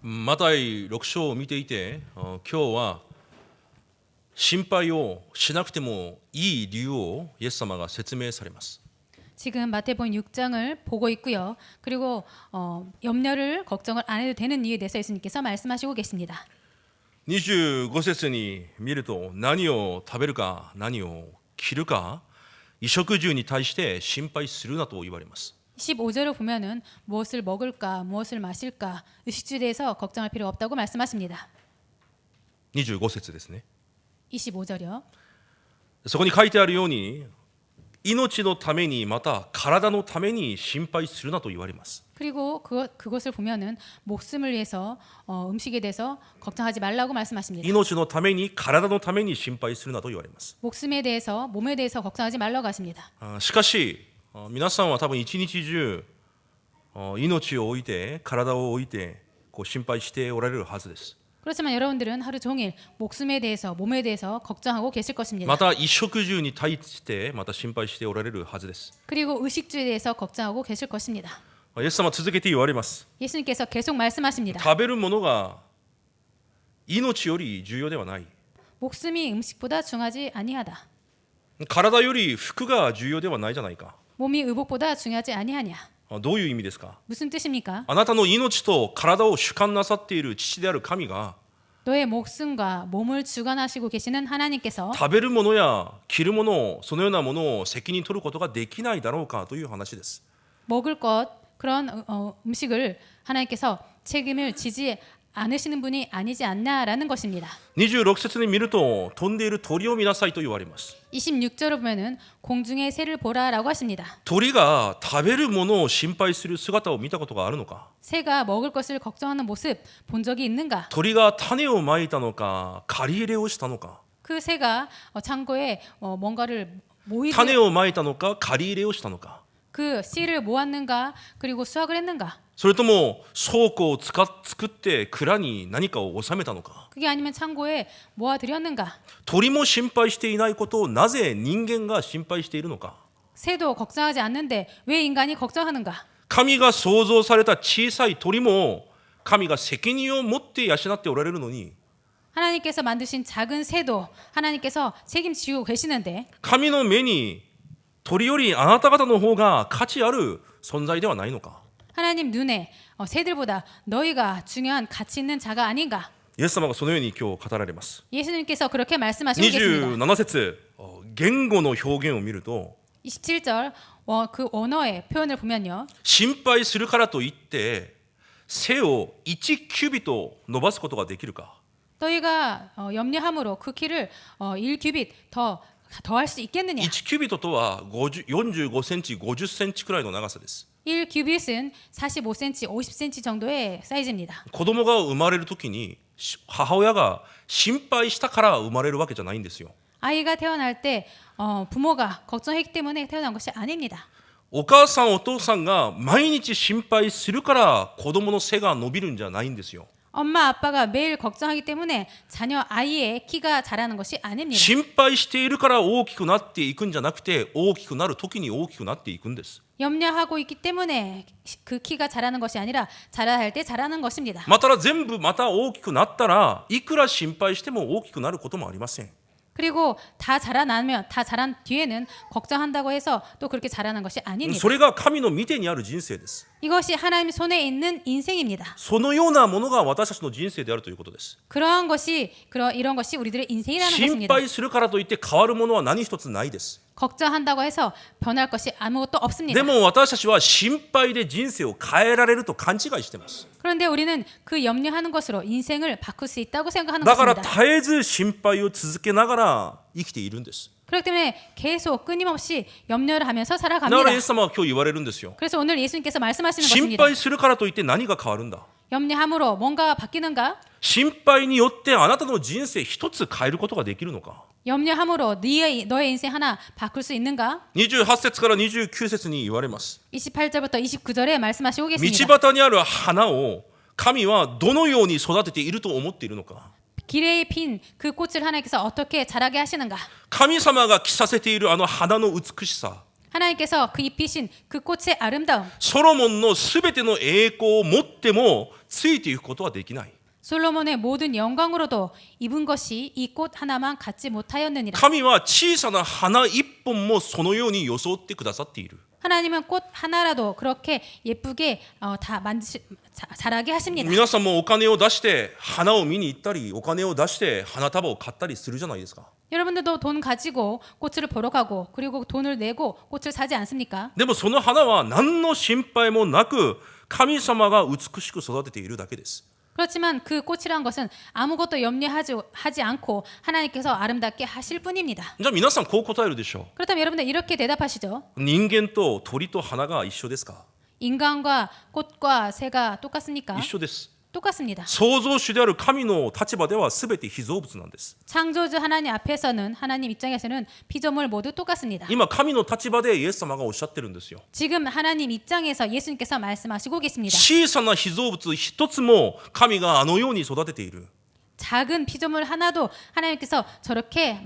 マタイ6章を見ていて、今日は心配をしなくてもいい理由をイエス様が説明されます。 지금 마태복음 6장을 보고 있고요. 그리고 염려를 걱정을 안 해도 되는 이유에 대해서 예수님께서 말씀하시고 계십니다. 25節に見ると、何を食べるか何を着るか衣食住に対して心配するなと言われます。 15절을 보면은 무엇을 먹을까, 무엇을 마실까, 의식주에 대해서 걱정할 필요 없다고 말씀하십니다. 25節ですね。 25절이요. そこに書いてあるように、命のためにまた体のために心配するなと言われます。 그리고 그것을 보면은 목숨을 위해서 음식에 대해서 걱정하지 말라고 말씀하십니다. 命のために体のために心配するなと言われます。 목숨에 대해서, 몸에 대해서 걱정하지 말라고 하십니다. しかし皆さんは多分一日中命を置いて体を置いて心配しておられるはずです。 그렇지만 여러분들은 하루 종일 목숨에 대해서, 몸에 대해서 걱정하고 계실 것입니다. また衣食住に対してまた心配しておられるはずです。 그리고 의식주에 대해서 걱정하고 계실 것입니다. イエス様は続けて言われます。 예수님께서 계속 말씀하십니다. 食べるものが命より重要ではない。 목숨이 음식보다 중하지 아니하다. 体より服が重要ではないじゃないか。 몸이 의복보다 중요하지 아니하냐. どういう意味ですか。 무슨 뜻입니까? あなたの命と体を主管なさっている父である神が 너의 목숨과 몸을 주관하시고 계시는 하나님께서 食べるものや着るもの、そのようなものを責任取ることができないだろうかという話です。 먹을 것, 그런 음식을 하나님께서 책임을 지지 않으시는 분이 아니지 않나라는 것입니다. 26節に見ると、飛んでいる鳥を見なさいと言われます。 26절을 보면은 공중의 새를 보라라고 하십니다. 鳥が食べるものを心配する姿を見たことがあるのか。 새가 먹을 것을 걱정하는 모습 본 적이 있는가? 鳥が種をまいたのか、刈り入れをしたのか。 그 새가 창고에 뭔가를 種をまいたのか、刈り入れをしたのか。 그 씨를 모았는가? 그리고 수확을 했는가? それとも倉庫を作って蔵に何かを収めたのか。 그게 아니면 창고에 모아들였는가? 鳥も心配していないことをなぜ人間が心配しているのか。 새도 걱정하지 않는데 왜 인간이 걱정하는가? 神が創造された小さい鳥も神が責任を持って養っておられるのに、 하나님께서 만드신 작은 새도 하나님께서 책임지고 계시는데 神の目に鳥よりあなた方の方が価値ある存在ではないのか。 하나님 눈에 새들보다 너희가 중요한 가치 있는 자가 아닌가? イエス様がそのように今日語られます。 예수님께서 그렇게 말씀하시고 계십니다. 27節、言語の表現を見ると、 27절 그 언어의 표현을 보면요. 心配するからといって背を1キュビット伸ばすことができるか。 너희가 염려함으로 그 키를 1규빗 더할 수 있겠느냐? 1キュビットとは45センチ、50センチくらいの長さです。 1규빗은 45cm, 50cm 정도의 사이즈입니다. 子供が生まれるときに母親が心配したから生まれるわけじゃないんですよ。 아이가 태어날 때 부모가 걱정했기 때문에 태어난 것이 아닙니다. お母さんお父さんが毎日心配するから子供の背が伸びるんじゃないんですよ。 엄마 아빠가 매일 걱정하기 때문에 자녀 아이의 키가 자라는 것이 아닙니다. 心配しているから大きくなっていくんじゃなくて、大きくなる時に大きくなっていくんです。 염려하고 있기 때문에 그 키가 자라는 것이 아니라 자라야 할 때 자라는 것입니다. また全部また大きくなったらいくら心配しても大きくなることもありません。 그리고 다 자라나면 다 자란 뒤에는 걱정한다고 해서 또 그렇게 자라는 것이 아닙니다. それが神の御手にある人生です。 이것이 하나님 손에 있는 인생입니다. そのようなものが私たちの人生であるということです。 이런 것이 우리들의 인생이라는 心 것입니다. 配するからといって変わるものは何一つないです。 걱정한다고 해서 변할 것이 아무것도 없습니다. でも私たちは心配で人生を変えられると勘違いしています。 그런데 우리는 그 염려하는 것으로 인생을 바꿀 수 있다고 생각하는 だから 것입니다. 絶えず心配を続けながら生きているんです。 그렇기 때문에 계속 끊임없이 염려를 하면서 だから 살아갑니다. イエス様は今日言われるんですよ。 그래서 오늘 예수님께서 말씀하시는 心 것입니다. 配するからといって何が変わるんだ。 염려함으로 뭔가 바뀌는가? 心配によってあなたの人生一つ変えることができるのか。 염려함으로 너의 인생 하나 바꿀 수 있는가? 28節から29節に言われます。 28절부터 29절에 말씀하시고 道 계십니다. 端にある花を神はどのように育てていると思っているのか。 길에 핀 그 꽃을 하나님께서 어떻게 자라게 하시는가? 神様が着させているあの花の美しさ、 하나님께서 그 입히신 그 꽃의 아름다움, ソロモンのすべての栄光を持ってもついていくことはできない。 솔로몬의 모든 영광으로도 입은 것이 이 꽃 하나만 갖지 못하였느니라. 神は小さな花一本もそのように装ってくださっている。 하나님은 꽃 하나라도 그렇게 예쁘게 다 자라게 하십니다. 皆さんもお金を出して花を見に行ったり、お金を出して花束を買ったりするじゃないですか。 여러분들도 돈 가지고 꽃을 보러 가고 그리고 돈을 내고 꽃을 사지 않습니까? でもその花は何の心配もなく神様が美しく育てているだけです。 그렇지만 그 꽃이란 것은 아무것도 염려하지 않고 하나님께서 아름답게 하실 뿐입니다. じゃあ皆さんこう答えるでしょ 그렇다면 여러분들 이렇게 대답하시죠. う。人間と鳥と花が一緒ですか？ 인간과 꽃과 새가 똑같습니까? 一緒です。 똑같습니다. 創造主である神の立場では全て被造物なんです。 창조주 하나님 앞에서는 하나님 입장에서는 피조물 모두 똑같습니다. 今神の立場でイエス様がおっしゃってるんですよ。 지금 하나님 입장에서 예수님께서 말씀하시고 계십니다. 小さな被造物一つも神があのように育てている。 작은 피조물 하나도 하나님께서 저렇게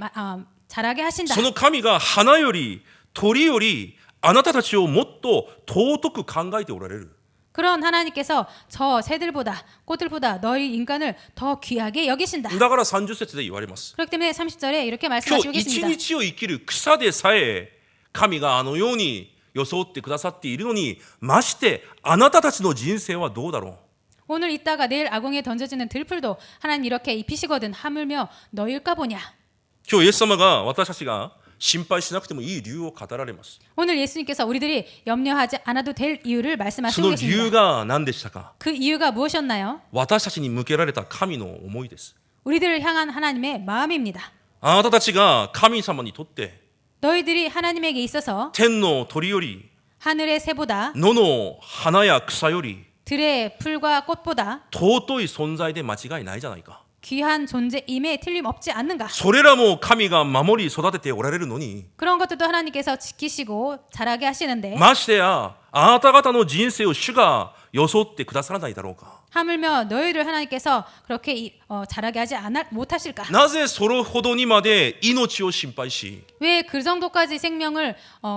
자라게 하신다. その神が花より鳥よりあなたたちをもっと尊く考えておられる。 그런 하나님께서 저 새들보다 꽃들보다 너희 인간을 더 귀하게 여기신다. だから30節で言われます。 그렇기 때문에 30절에 이렇게 今 말씀하시고 日一 계십니다. 日を生きる草でさえ神があのように装ってくださっているのに、ましてあなたたちの人生はどうだろう。 오늘 있다가 내일 아궁에 던져지는 들풀도 하나님 이렇게 입히시거든 하물며 너일까 보냐. 今日イエス様が私たちが心配しなくてもいい理由を語られます。 오늘 예수님께서 우리들이 염려하지 않아도 될 이유를 そ 말씀하시고 の理由 계십니다. が何でしたか？ 그 이유가 무엇이었나요? 私たちに向けられた神の思いです。 우리들을 향한 하나님의 마음입니다. あなたたちが神様にとって 너희들이 하나님에게 있어서 天の鳥より 하늘의 새보다 野の花や草より 들의 풀과 꽃보다 尊い存在で間違いないじゃないか。 귀한 존재임에 틀림없지 않는가. それらも神が守り育てておられるのに、 그런 것들도 하나님께서 지키시고 자라게 하시는데 ましてやあなた方の人生を主が装ってくださらないだろうか。 하물며 너희를 하나님께서 그렇게 자라게 하지 못하실까. なぜそれほどにまで命を心配し、 왜 그 정도까지 생명을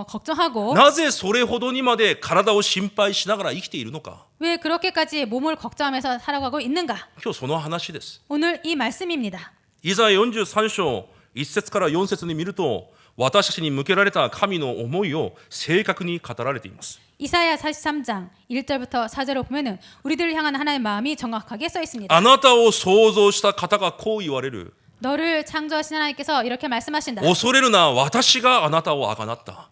걱정하고 なぜそれほどにまで体を心配しながら生きているのか。 왜 그렇게까지 몸을 걱정하면서 살아가고 있는가. 今日その話です。 오늘 이 말씀입니다. イザヤ43章1節から4節に見ると、私たちに向けられた神の思いを正確に語られています。 이사야 43장 1절부터 4절을 보면은 우리들을 향한 하나님의 마음이 정확하게 써 있습니다. あなたを創造した方がこう言われる。 너를 창조하신 하나님께서 이렇게 말씀하신다. 恐れるな、私があなたをあがなった。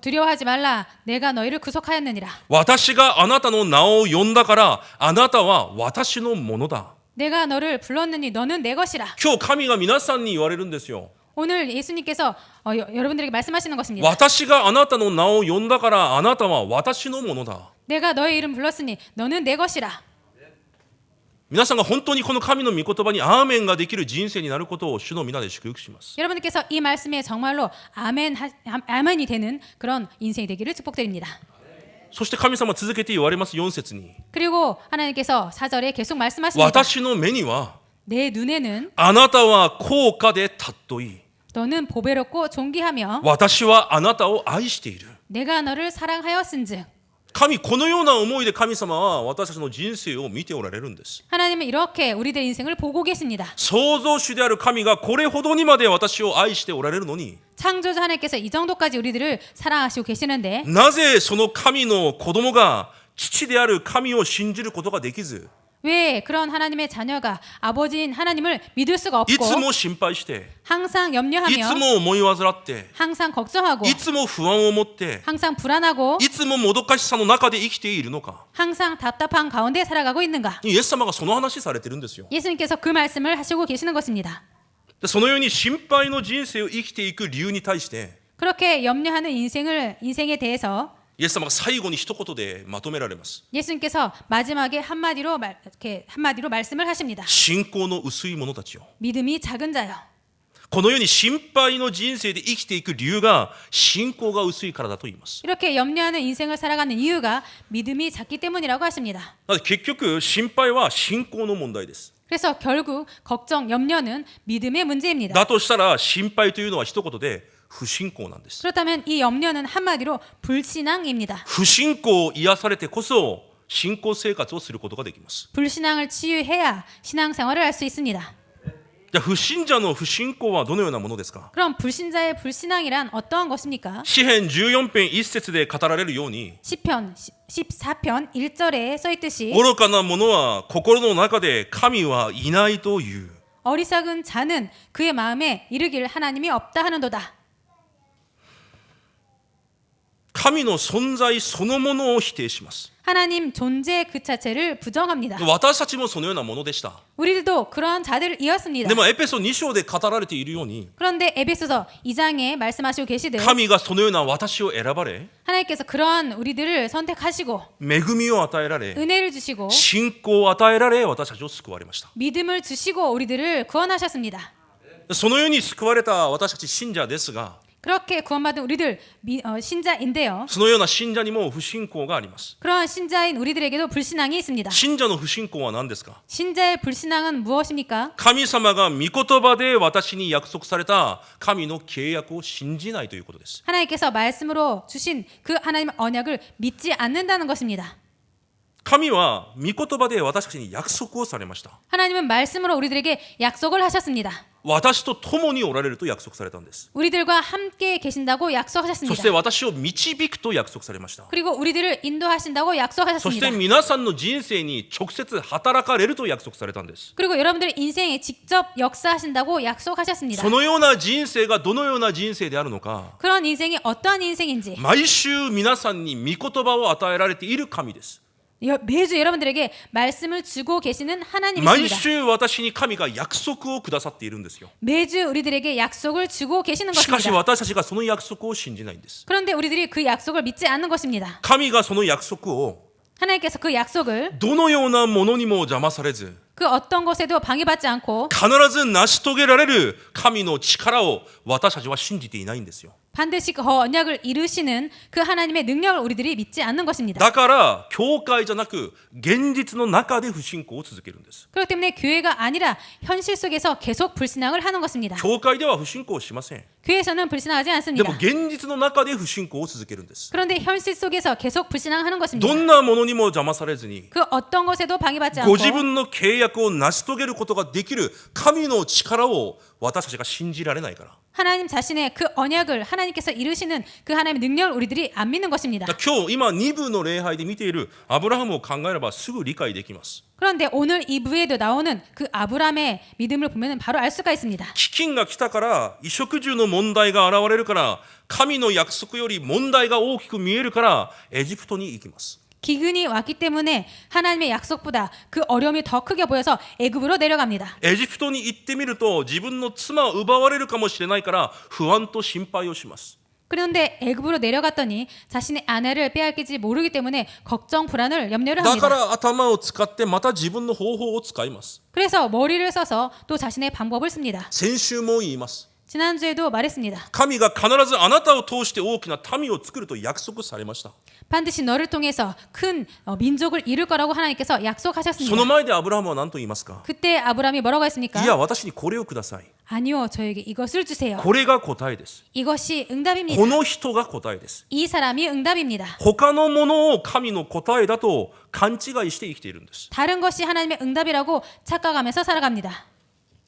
두려워하지 말라. 내가 너희를 구속하였느니라. 私があなたの名を呼んだからあなたは私のものだ。 내가 너를 불렀느니 너는 내 것이라. 今日神が皆さんに言われるんですよ。 오늘 예수님께서 여러분들에게 말씀하시는 것입니다. 私があなたの名を呼んだからあなたは私のものだ。 내가 너의 이름 불렀으니 너는 내 것이라. 皆さんが本当にこの神の御言葉にアーメンができる人生になることを主の皆で祝福します。 여러분들께서 이 말씀에 정말로 아멘이 되는 그런 인생이 되기를 축복드립니다. そして神様続けて言われます4節に、 그리고 하나님께서 4절에 계속 말씀하십니다. 私の目には 내 눈에는 あなたは高価で尊い。 너는 보배롭고 존귀하며 私はあなたを愛している。 내가 너를 사랑하였은즉. 神、このような思いで神様は私たちの人生を見ておられるんです。 하나님은 이렇게 우리들 인생을 보고 계십니다. 創造主である神がこれほどにまで私を愛しておられるのに、 창조주 하나님께서 이 정도까지 우리들을 사랑하시고 계시는데 なぜその神の子供が父である神を信じることができず、 왜 그런 하나님의 자녀가 아버지인 하나님을 믿을 수가 い 없고 つも心配して、 항상 い 염려하며 つも思い煩って、 항상 걱정하고 いつも不安を持って、 항상 불안하고 いつももどかしさの中で生きているのか。 항상 답답한 가운데 살아가고 있는가. イエス様がその話されてるんですよ。 예수님께서 그 말씀을 하시고 계시는 것입니다. でそのように心配の人生を生きていく理由に対して、 그렇게 염려하는 인생에 대해서 イエス様が最後に一言でまとめられます。 예수님께서 마지막에 한마디로 말씀을 하십니다. 信仰の薄い者たちよ。 믿음이 작은 자요. このように心配の人生で生きていく理由が信仰が薄いからだと言います。 이렇게 염려하는 인생을 살아가는 이유가 믿음이 작기 때문이라고 하십니다. だって結局心配は信仰の問題です。 그래서 결국 걱정, 염려는 믿음의 문제입니다. だとしたら心配というのは一言で不信仰なんです。 그렇다면 이 염려는 한마디로 불신앙입니다. 不信仰を癒されてこそ信仰生活をすることができます。 불신앙을 치유해야 신앙생활을 할 수 있습니다. じゃあ不信者の不信仰はどのようなものですか？ 그럼 불신자의 불신앙이란 어떠한 것입니까? 詩編14編1節で語られるように、 시편 14편 1절에 써 있듯이 愚かな者は心の中で神はいないという。 어리석은 자는 그의 마음에 이르길 하나님이 없다 하는도다. 神の存在そのものを否定します。 하나님 존재 그 자체를 부정합니다. 私たちもそのようなものでした。 우리들도 그러한 자들이었습니다. でもエペソ2章で語られているように、 그런데 에베소서 2장에 말씀하시고 계시듯 神がそのような私を選ばれ、 하나님께서 그러한 우리들을 선택하시고 恵みを与えられ、 은혜를 주시고 信仰を与えられ、私たちを救われました。 믿음을 주시고 우리들을 구원하셨습니다. そのように救われた私たち信者ですが、 그렇게 구원받은 우리들 신자인데요. そのような信者にも不信仰があります。 그러한 신자인 우리들에게도 불신앙이 있습니다. 信者の不信仰は何ですか？ 신자의 불신앙은 무엇입니까? 神様が御言葉で私に約束された神の契約を信じないということです。 하나님께서 말씀으로 주신 그 하나님의 언약을 믿지 않는다는 것입니다. 神は御言葉で私たちに約束をされました。 하나님은 말씀으로 우리들에게 약속을 하셨습니다. 私と共におられると約束されたんです。 우리들과 함께 계신다고 そして 약속하셨습니다. 私を導くと約束されました。 그리고 우리들을 인도하신다고 そして 약속하셨습니다. 皆さんの人生に直接働かれると約束されたんです。 그리고 여러분들의 인생에 직접 역사하신다고 약속하셨습니다. そのような人生がどのような人生であるのか、 그런 인생이 어떠한 인생인지 毎週皆さんに御言葉を与えられている神です。 매주 여러분들에게 말씀을 주고 계시는 毎 하나님이십니다. 週私に神が約束をくださっているんですよ。 매주 우리들에게 약속을 주고 계시는 しかし 것입니다. 私たちがその約束を信じないんです。 그런데 우리들이 그 약속을 믿지 않는 것입니다. 神がその約束を 하나님께서 그 약속을 どのようなものにも邪魔されず、 그 어떤 것에도 방해받지 않고 必ず成し遂げられる神の力を私たちは信じていないんですよ。 반드시 그 언약을 이루시는 그 하나님의 능력을 우리들이 믿지 않는 것입니다. だから教会じゃなく現実の中で不信仰を続けるんです。 그렇기 때문에 교회가 아니라 현실 속에서 계속 불신앙을 하는 것입니다. 教会では不信仰をしません。 교회에서는 불신앙하지 で 않습니다. も現実の中で不信仰を続けるんです。 그런데 현실 속에서 계속 불신앙하는 것입니다. どんなものにも邪魔されずに、 그 어떤 것에도 방해받지 ご 않고 自分の契約を成し遂げることができる神の力を私たちが信じられないから。 하나님 자신의 그 언약을 하나님께서 이루시는 그 하나님의 능력을 우리들이 안 믿는 것입니다. 今日今2部の礼拝で見ているアブラハムを考えればすぐ理解できます。 그런데 오늘 2부에도 나오는 그 아브라함의 믿음을 보면 바로 알 수가 있습니다. 飢饉が来たから衣食住の問題が現れるから神の約束より問題が大きく見えるからエジプトに行きます。 기근이 왔기 때문에 하나님의 약속보다 그 어려움이 더 크게 보여서 애굽으로 내려갑니다. エジプトに行ってみると自分の妻を奪われるかもしれないから不安と心配をします。 그런데 애굽으로 내려갔더니 자신의 아내를 빼앗길지 모르기 때문에 걱정 불안을 염려를 だか 합니다. ら頭を使ってまた自分の方法を使います。 그래서 머리를 써서 또 자신의 방법을 씁니다. 先週も言います。 지난주에도 말했습니다. 神が必ずあなたを通して大きな民を作ると約束されました。 반드시 너를 통해서 큰 민족을 이룰 거라고 하나님께서 その 약속하셨습니다. 前でアブラハムは何と言いますか？ 그때 아브라함이 뭐라고 했습니까? いや私にこれをください。 아니요, 저에게 이것을 주세요. これが答えです。 이것이 응답입니다. この人が答えです。 이 사람이 응답입니다. 他のものを神の答えだと勘違いして生きているんです。 다른 것이 하나님의 응답이라고 착각하면서 살아갑니다.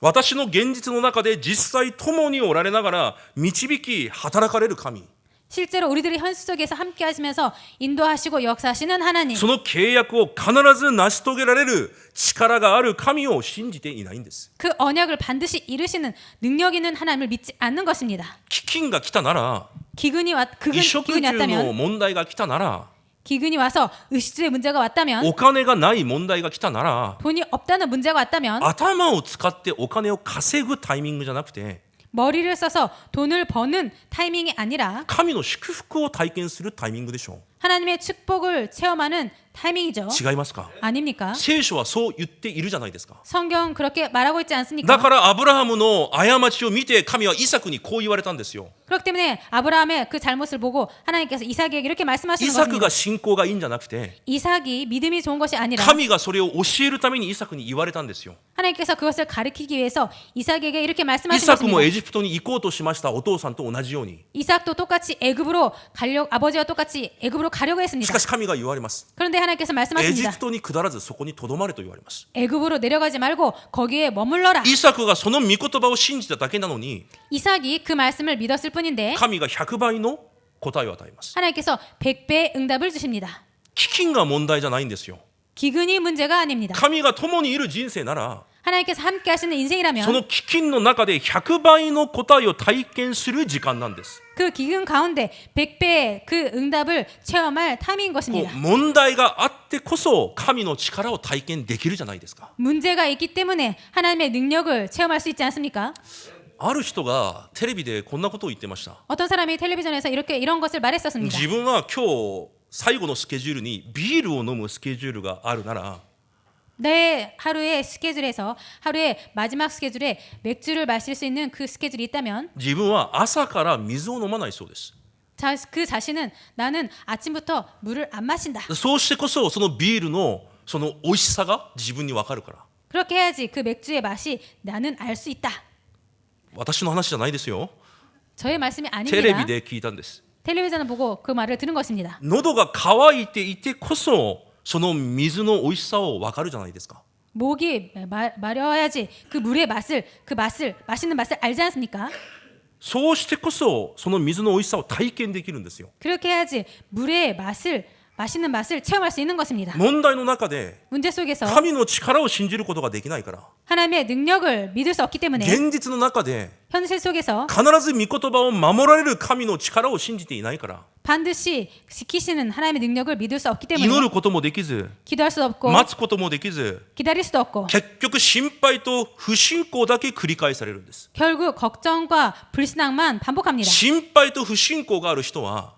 私の現実の中で実際共におられながら導き働かれる神、 실제로 우리들이 현실 속에서 함께 하시면서 인도하시고 역사하시는 하나님, その契約を必ず成し遂げられる力がある神を信じていないんです。 그 언약을 반드시 이루시는 능력 있는 하나님을 믿지 않는 것입니다. 飢饉が来たなら、 기근이衣食 기근이 住の 왔다면, 問題が来たなら、 기근이 와서 의식주의 문제가 왔다면, お金がない問題が来たなら、 돈이 없다는 문제가 왔다면, 頭を使ってお金を稼ぐタイミングじゃなくて、 머리를 써서 돈을 버는 타이밍이 아니라 神の祝福を体験するタイミングでしょ 하나님의 축복을 체험하는 타이밍이죠. う。違いますか？ 아닙니까? 聖書はそう言っているじゃないですか。 성경 그렇게 말하고 있지 だ 않습니까? からアブラハムの過ちを見て神はイサクにこう言われたんですよ。 그렇기 때문에 아브라함의 그 잘못을 보고 하나님께서 이삭에게 이렇게 말씀하시는 イサク 것입니다. が信仰がいいんじゃなくて 이삭이 믿음이 좋은 것이 아니라 神がそれを教えるためにイサクに言われたんですよ。 하나님께서 그것을 가르치기 위해서 이삭에게 이렇게 イ 말씀하신 サクも 것입니다. エジプトに行こうとしましたお父さんと同じように。 이삭도 똑같이 애굽으로 가려 아버지와 똑같이 애굽으로 가려고 し 했습니다. かし神が言われます。 그런데 하나님께서 エジ 말씀하십니다. プトに下らずそこにとどまれと言われます。 애굽으로 내려가지 말고 거기에 머물러라. イサクがその御言葉を信じただけなのに 이삭이 그 말씀을 믿었을 뿐인데 神が100倍の答えを与えます。 하나님께서 100배의 응답을 주십니다. 飢饉が問題じゃないんですよ。 기근이 문제가 아닙니다. 神が共にいる人生なら 하나님께서 함께 하시는 そ 인생이라면 の飢饉の中で100倍の答えを体験する時間なんです。 그 기근 가운데 100배의 그 응답을 체험할 타임인 こう 것입니다. 問題があってこそ神の力を体験できるじゃないですか。 문제가 있기 때문에 하나님의 능력을 체험할 수 있지 않습니까? ある人がテレビでこんなことを言ってました。 어떤 사람이 텔레비전에서 이런 것을 말했었습니다. 自分は今日最後のスケジュールにビールを飲むスケジュールがあるなら 내 하루의 스케줄에서 하루의 마지막 스케줄에 맥주를 마실 수 있는 그 스케줄이 있다면 自分は朝から水を飲まないそうです。 그 자신은 나는 아침부터 물을 안 마신다. そうしてこそそのビールのその美味しさが自分に分かるから。 그렇게 해야지 그 맥주의 맛이 나는 알 수 있다. 私の話じゃないですよ。 저의 말씀이 テレビ 아닙니다. で聞いたんです。 텔레비전을 보고 그 말을 들은 것입니다. 喉が渇いていてこそその水の美味しさを分かるじゃないですか。 목이 마려야지 그 물의 맛을 맛있는 맛을 알지 않습니까? そうしてこそその水の美味しさを体験できるんですよ。 그렇게 해야지 물의 맛있는 맛을 체험할 수 있는 것입니다. 問題の中で 문제 속에서 神の力を信じることができないから 하나님의 능력을 믿을 수 없기 때문에 現実の中で 현실 속에서 必ず御言葉を守られる神の力を信じていないから 반드시 지키시는 하나님의 능력을 믿을 수 없기 祈 때문에 ることもできず 기도할 수 없고 待つこともできず 기다릴 수도 없고 結局心配と不信仰だけ繰り返されるんです。 결국 걱정과 불신앙만 반복합니다. 心配と不信仰がある人は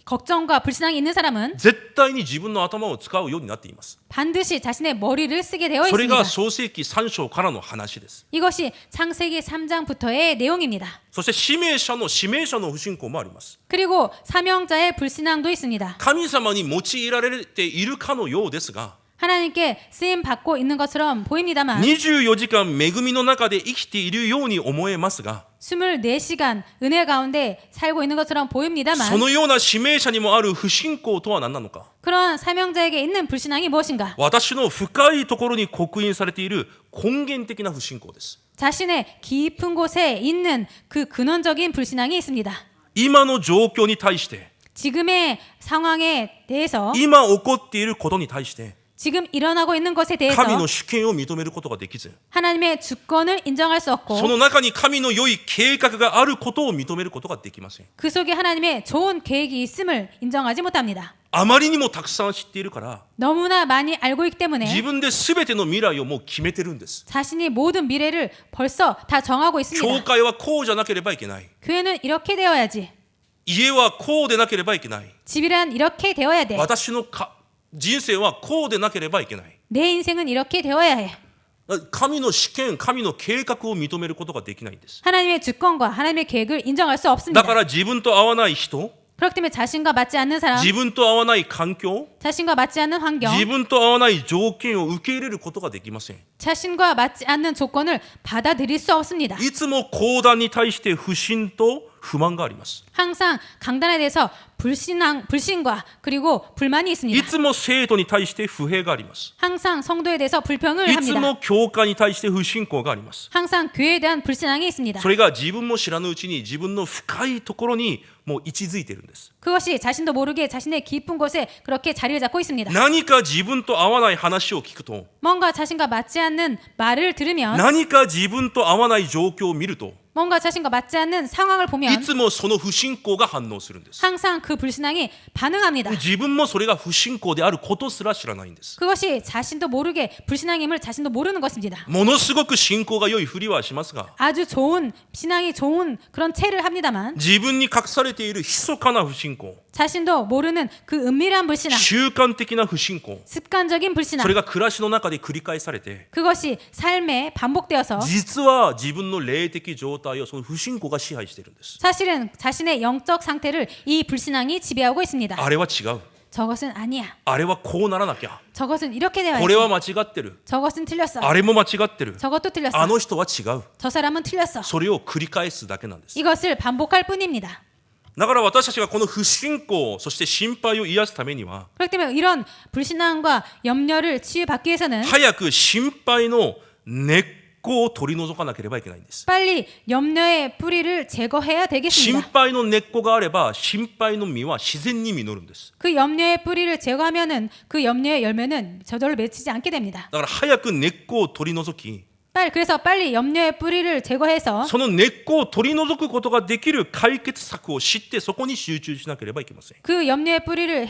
걱정과 불신앙이 있는 사람은 絶対に自分の頭を使うようになっています。 반드시 자신의 머리를 쓰게 되어 それ 있습니다. が創世記3章からの話です。 이것이 창세기 3장부터의 내용입니다. そして指名者の不信仰もあります。 그리고 사명자의 불신앙도 있습니다. 神様に用いられているかのようですが 하나님께 쓰임 받고 있는 것처럼 보입니다만 24時間恵みの中で生きているように思えますが 24시간 은혜 가운데 살고 있는 것처럼 そ 보입니다만 のような指名者にもある不信仰とは何なのか。 그런 사명자에게 있는 불신앙이 무엇인가? 私の深いところに刻印されている根源的な不信仰です。 자신의 깊은 곳에 있는 그 근원적인 불신앙이 있습니다. 今の状況に対して 지금의 상황에 대해서 今起こっていることに対して 지금 일어나고 있는 것에 대해서 神の主権を認めることができず 하나님의 주권을 인정할 수 없고 その中に神の良い計画があることを認めることができません。 그 속에 하나님의 좋은 계획이 있음을 인정하지 못합니다. あまりにもたくさん知っているから 너무나 많이 알고 있기 自 때문에 分で全ての未来をもう決めてるんです。 자신이 모든 미래를 벌써 다 정하고 教 있습니다. 会はこうじゃなければいけない。 교회는 이렇게 되어야지. 家はこうでなければいけない。 집이란 이렇게 되어야 돼. 私の人生はこうでなければいけない。 내 인생은 이렇게 되어야 해. 神の主権、神の計画を認めることができないんです。 하나님의 주권과 하나님의 계획을 인정할 수 だ 없습니다. から自分と合わない人、 그렇기 때문에 자신과 맞지 않는 사람, 自分と合わない環境、 자신과 맞지 않는 환경, 自分と合わない条件を受け入れることができません。 자신과 맞지 않는 조건을 받아들일 수 없습니다. いつも講談に対して不信と不満があります。 항상 강단에 대해서 불신과 그리고 불만이 い 있습니다. つも生徒に対して不平があります。 항상 성도에 대해서 불평을 いつ 합니다. も教会に対して不信仰があります。 항상 교회에 대한 불신앙이 있습니다. それが自分も知らぬうちに自分の深いところにもう位置づいているんです。 그것이 자신도 모르게 자신의 깊은 곳에 그렇게 자리를 잡고 있습니다. 何か自分と合わない話を聞くと、 뭔가 자신과 맞지 않는 말을 들으면 何か自分と合わない状況を見ると、 뭔가 자신과 맞지 않는 상황을 い 보면 つもその不信仰が反応するんです。 항상 그 불신앙이 반응합니다. 自分もそれが不信仰であることすら知らないんです。 그것이 자신도 모르게 불신앙임을 자신도 모르는 것입니다. ものすごく信仰が良いふりはしますが、 아주 좋은 신앙이 좋은 그런 체를 합니다만 自分に隠されている密かな不信仰、 자신도 모르는 그 은밀한 불신앙, 習慣的な不信仰、 습관적인 불신앙, それが暮らしの中で繰り返されて、 그것이 삶에 반복되어서 実は自分の霊的状態態をその不信仰が支配しているんです。 사실은 자신의 영적 상태를 이 불신앙이 지배하고 있습니다. あれは違う。 저것은 아니야. あれはこうならなきゃ。 저것은 이렇게 되어야지. これは間違ってる。 저것은 틀렸어. あれも間違ってる。 저것도 틀렸어. あの人は違う。 저 사람은 틀렸어. それを繰り返すだけなんです。 이것을 반복할 뿐입니다. だから私たちがこの不信仰、そして心配を癒すためには、 그렇기 때문에 이런 불신앙과 염려를 치유받기 위해서는 早く心配の根っこを取り除かなければいけないんです。 빨리 염려의 뿌리를 제거해야 心 되겠습니다. 配の根っこがあれば心配の実は自然に実るんです。 그 염려의 뿌리를 제거하면은 그 염려의 열매는 저절로 맺히지 않게 됩니다. だから早く根っこを取り除き、 그래서 빨리 염려의 뿌리를 제거해서 その根っこを取り除くことができる解決策を知ってそこに集中しなければいけません。 그 염려의 뿌리를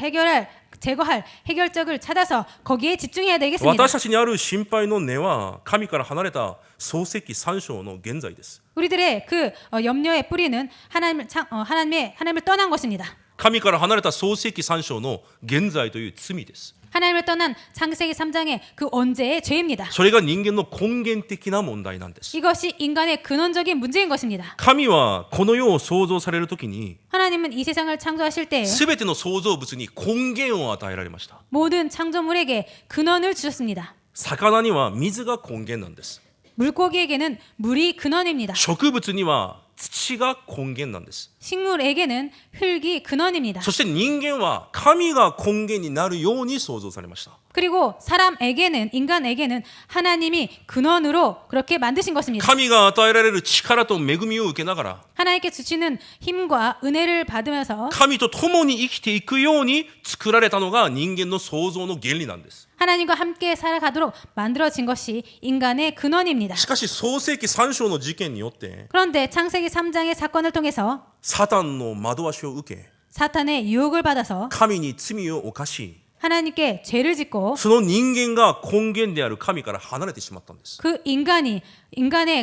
제거할 해결책을 찾아서 거기에 집중해야 되겠습니다. 私たちにある心配の根は神から離れた創世記3章の現在です。 우리들의 그 염려의 뿌리는 하나님을 떠난 것입니다. 神から離れた創世記3章の現在という罪です。 하나님을 떠난 창세기 3장의 그 언제의 죄입니다. それが人間の根源的な問題なんです。 이것이 인간의 근원적인 문제인 것입니다. 神はこの世を創造されるときに 하나님은 이 세상을 창조하실 때 すべての創造物に根源を与えられました。 모든 창조물에게 근원을 주셨습니다. 魚には水が根源なんです。 물고기에게는 물이 근원입니다. 植物には土が根源なんです。 식물에게는 흙이 근원입니다. そして人間は神が根源になるように創造されました。 그리고 인간에게는 하나님이 근원으로 그렇게 만드신 것입니다. 神が与えられる力と恵みを受けながら 하나님께 주시는 힘과 은혜를 받으면서 神と共に生きていくように作られたのが人間の創造の原理なんです。 하나님과 함께 살아가도록 만들어진 것이 인간의 근원입니다. しかし創世記3章の事件によって 그런데 창세기 3장의 사건을 통해서 サタンの惑わしを受け 사탄의 유혹을 받아서 神に罪を犯し 하나님께 죄를 짓고 その人間が根源である神から離れてしまったんです。 그 인간의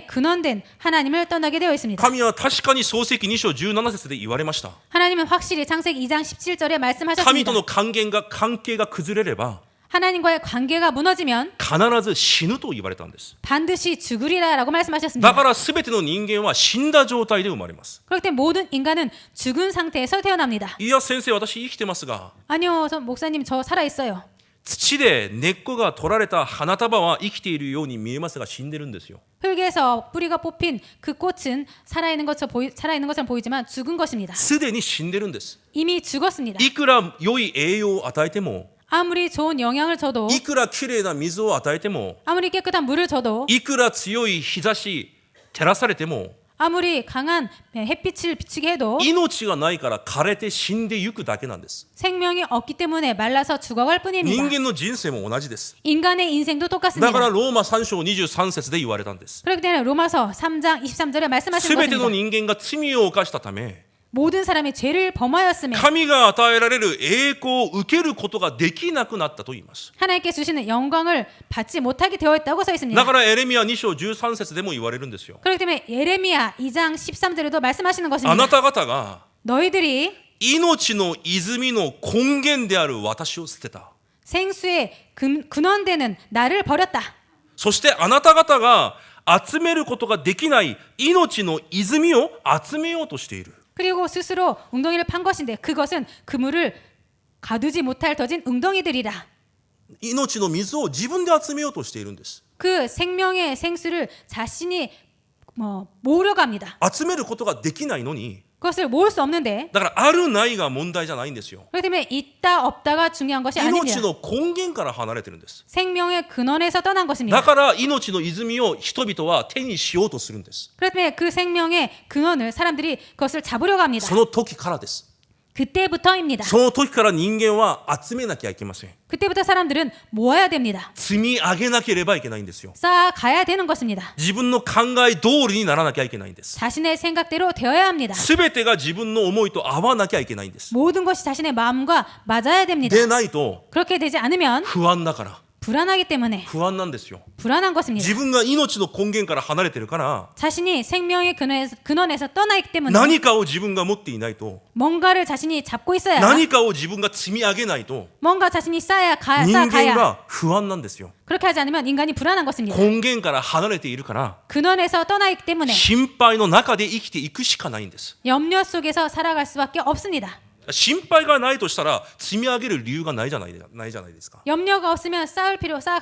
근원된 하나님을 떠나게 되어 있습니다. 神は確かに創世記2章17節で言われました。 하나님은 확실히 창세기 2장 17절에 神 말씀하셨습니다. との関係が崩れれば 하나님과의 관계가 무너지면 必ず死ぬと言われたんです。 반드시 죽으리라라고 だ 말씀하셨습니다. から全ての人間は死んだ状態で生まれます。 그렇기 때문에 모든 인간은 죽은 상태에서 태어납니다. いや先生、私生きてますが 아니요, 목사님 저 살아 있어요. 土で根っこが取られた花束は生きているように見えますが死んでるんですよ。 흙에서 뿌리가 뽑힌 그 꽃은 살아있는 것처럼 보이지만 죽은 것입니다. すでに死んでるんです。 이미 죽었습니다. いくら良い栄養を与えても 아무리 좋은 영양을 줘도 いくらきれいな水を与えても 아무리 깨끗한 물을 줘도 いくら強い日差し照らされても 아무리 강한 햇빛을 비추게 해도 命がないから枯れて死んでゆくだけなんです。 생명이 없기 때문에 말라서 죽어갈 人 뿐입니다. 間の人生も同じです。 인간의 인생도 だから 똑같습니다. ローマ3章23節で言われたんです。 그렇기 때문에 로마서 3장 23절에 말씀하신 すべての 것입니다. 人間が罪を犯したため 모든 사람이 죄를 범하였음에 神が与えられる栄光を受けることができなくなったと言います。 하나님께 주시는 영광을 받지 못하게 되어 있다고 써 だ 있습니다. からエレミヤ2章13節でも言われるんですよ。 그렇기 때문에 예레미야 2장 13절에도 말씀하시는 あな 것입니다. た方が 너희들이 命の泉の根源である私を捨てた。 생수의 근원되는 나를 버렸다. そしてあなた方が集めることができない命の泉を集めようとしている。 그리고 스스로 웅덩이를 판 것인데 그것은 그물을 가두지 못할 터진 웅덩이들이라. 命の水を自分で集めようとしているんです。 그 생명의 생수를 자신이 모으려갑니다. 集めることができないのに、 그것을 모을 수 없는데 だからあるないが問題じゃないんですよ。 그렇기 때문에 있다 없다가 중요한 것이 命 아닙니다. の根源から離れてるんです。 생명의 근원에서 떠난 だ 것입니다. から命の泉を人々は手にしようとするんです。 그렇기 때문에 그 생명의 근원을 사람들이 그것을 잡으려고 합니다. その時からです。 그때부터입니다. その時から人間は集めなきゃいけません。 그때부터 사람들은 모아야 됩니다. 積み上げなければいけないんですよ。 쌓아가야 되는 것입니다. 自分の考え通りにならなきゃいけないんです。 자신의 생각대로 되어야 합니다. すべてが自分の思いと合わなきゃいけないんです。 모든 것이 자신의 마음과 맞아야 됩니다. でないと 그렇게 되지 않으면 不安だから、 불안하기 때문에 不安なんですよ。 불안한 것입니다. 自分が命の根源から離れてるから 자신이 생명의 근원에서 떠나 있기 때문에 何かを自分が持っていないと 뭔가를 자신이 잡고 있어야 何かを自分が積み上げないと 뭔가 자신이人間 쌓아가야 が不安なんですよ。 그렇게 하지 않으면 인간이 불안한 것입니다. 根源から離れているから 근원에서 떠나 있기 때문에 心配の中で生きていくしかないんです。 염려 속에서 살아갈 수밖에 없습니다. 心配がないとしたら積み上げる理由がないじゃないですか。 염려가 없으면 쌓아갈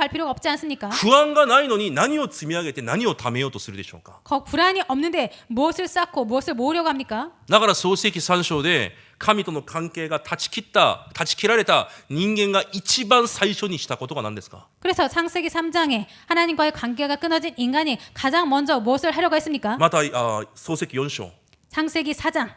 필요가 없지 않습니까? 不安がないのに何を積み上げて何を貯めようとするでしょうか。 불안이 없는데 무엇을 쌓고 무엇을 모으려고 합니까? だから創世記3章で神との関係が断ち切られた人間が一番最初にしたことが何ですか。 그래서 창세기 3장에 하나님과의 관계가 끊어진 인간이 가장 먼저 무엇을 하려고 했습니까? また創世記4章 창세기 4장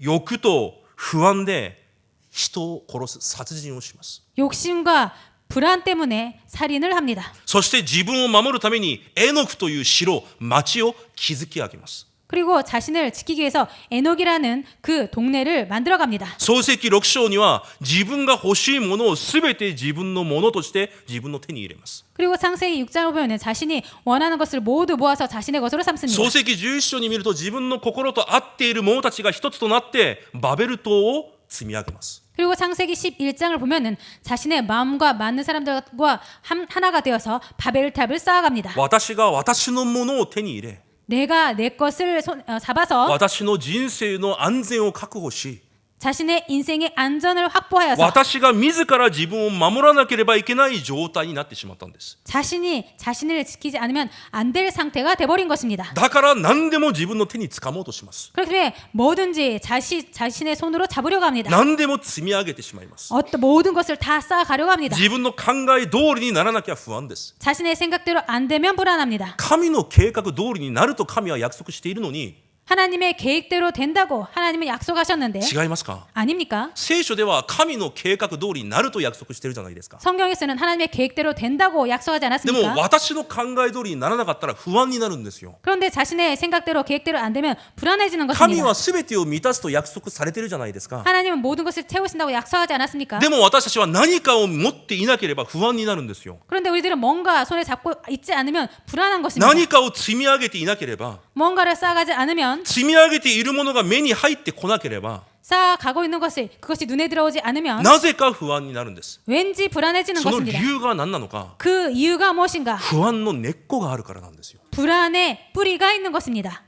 欲と不安で人を殺す殺人をします。 욕심과 불안 때문에 살인을 합니다. そして自分を守るためにエノクという城町を築き上げます。 그리고 자신을 지키기 위해서 에녹이라는 그 동네를 만들어갑니다. 創世記6章には自分が欲しいものをすべて自分のものとして自分の手に入れます。 그리고 창세기 6장을 보면 자신이 원하는 것을 모두 모아서 자신의 것으로 삼습니다. 創世記11章に見ると自分の心と合っている者たちが一つとなってバベル島を積み上げます。 그리고 창세기 11장을 보면은 자신의 마음과 맞는 사람들과 하나가 되어서 바벨탑을 쌓아갑니다. 私が私のものを手に入れ 내가 내 것을 잡아서 私の人生の安全を確保し 자신의 인생의 안전을 확보하여서 私が自ら自分を守らなければいけない状態になってしまったんです。 자신이 자신을 지키지 않으면 안 될 상태가 돼버린 것입니다. だから何でも自分の手に掴もうとします。 그렇기 때문에 뭐든지 자신의 손으로 잡으려고 합니다. 何でも積み上げてしまいます。 모든 것을 다 쌓아가려고 합니다. 自分の考え通りにならなきゃ不安です。 자신의 생각대로 안 되면 불안합니다. 神の計画通りになると神は約束しているのに 하나님의 계획대로 된다고 하나님은 약속하셨는데 違いますか。 아닙니까? 聖書では神の計画通りになると約束しているじゃないですか。 성경에서는 하나님의 계획대로 된다고 약속하지 でも 않았습니까? 私の考え通りにならなかったら不安になるんですよ。 그런데 자신의 생각대로 계획대로 안 되면 불안해지는 神 것입니다. は全てを満たすと約束されているじゃないですか。 하나님은 모든 것을 채우신다고 약속하지 않았습니까? でも私たちは何かを持っていなければ不安になるんですよ。 그런데 우리들은 뭔가 손에 잡고 있지 않으면 불안한 것입니다. 何かを積み上げていなければ 뭔가를 쌓아가지 않으면 積み上げているものが目に入ってこなければ 쌓아가고 있는 그것이 눈에 들어오지 않으면 なぜか不安になるんです。 왠지 불안해지는 その理 것입니다. 由が何なのか。 그 이유가 무엇인가? 不安の根っこがあるからなんですよ。 불안의 뿌리가 있는 것입니다.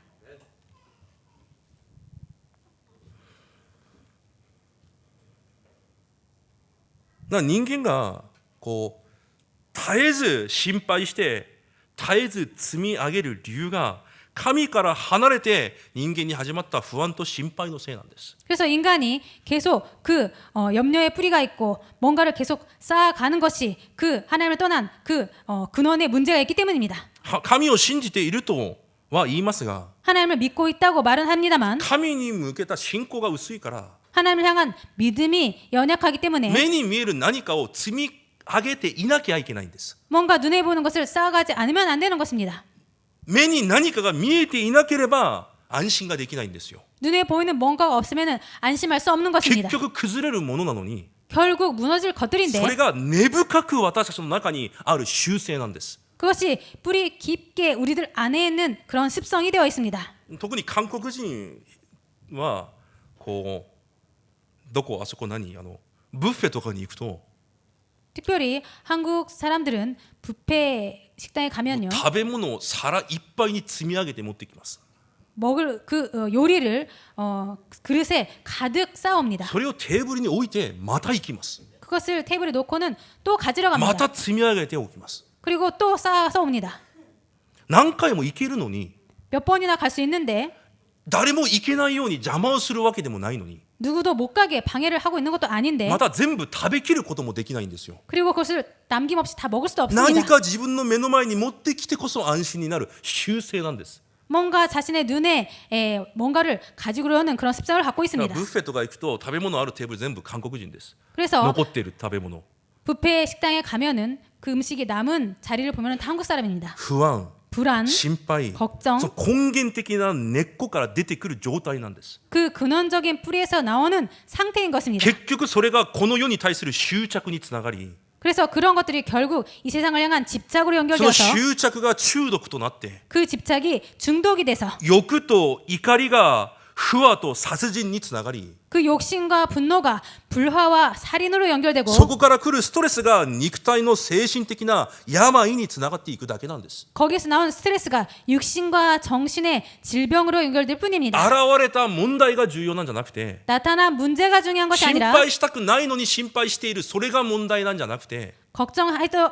人間がこう絶えず心配して絶えず積み上げる理由が神から離れて人間に始まった不安と心配のせいなんです。 그래서 인간이 계속 그 염려의 뿌리가 있고 뭔가를 계속 쌓아가는 것이 그 하나님을 떠난 그 근원의 문제가 있기 때문입니다. 神を信じているとは言いますが 하나님을 믿고 있다고 말은 합니다만 神に向けた信仰が薄いから 하나님을 향한 믿음이 연약하기 때문에 目に見える何かを積み上げていなきゃいけないんです。 뭔가 눈에 보는 것을 쌓아가지 않으면 안 되는 것입니다. 目に何かが見えていなければ安心ができないんですよ。 눈에 보이는 뭔가가 없으면 안심할 수 없는 結 것입니다. 局崩れるものなのに 결국 무너질 것들인데 それが根深く私たちの中にある習性なんです。 그것이 뿌리 깊게 우리들 안에 있는 그런 습성이 되어 있습니다. 特に韓国人はこうどこあそこ何ブッフェとかに行くと 특별히 한국 사람들은 뷔페 식당에 가면요. 食べ物を皿いっぱいに積み上げて持ってきます。 먹을 그 요리를 그릇에 가득 쌓아옵니다. それをテーブルに置いてまた行きます。 그것을 테이블에 놓고는 또 가지러 ま 갑니다. た積み上げておきます。 그리고 또 쌓아서 옵니다. 何回も行けるのに 몇 번이나 갈 수 있는데 誰も行けないように邪魔をするわけでもないのに 누구도 못 가게 방해를 하고 있는 것도 아닌데 また全部食べきることもできないんですよ。 그리고 그것을 남김없이 다 먹을 수도 何 없습니다. か自分の目の前に持ってきてこそ安心になる習性なんです。 뭔가 자신의 눈에 뭔가를 가지고 오는 그런 습성을 갖고 だから 있습니다. ブッフェとか行くと食べ物あるテーブル全部韓国人です。 그래서 残っている食べ物 뷔페 식당에 가면은 그 음식이 남은 자리를 보면은 다 한국 사람입니다. 不安 불안, 心配 걱정 その根源的な根っこから出てくる状態なんです。 그 근원적인 뿌리에서 나오는 상태인 것입니다. 結局それがこの世に対する執着につながり 그래서 그런 것들이 결국 이 세상을 향한 집착으로 その 연결되어서 執着が中毒となって 그 집착이 중독이 돼서 欲と怒りが不和と殺人につながり 그 욕심과 분노가 불화와 살인으로 연결되고 そこから来るストレスが肉体の精神的な病につながっていくだけなんです。 거기에서 나온 스트레스가 육신과 정신의 질병으로 연결될 뿐입니다. 現れた問題が重要なんじゃなくて 나타난 문제가 중요한 것이 心 아니라 配したくないのに心配しているそれが問題なんじゃなくて 걱정 안 해도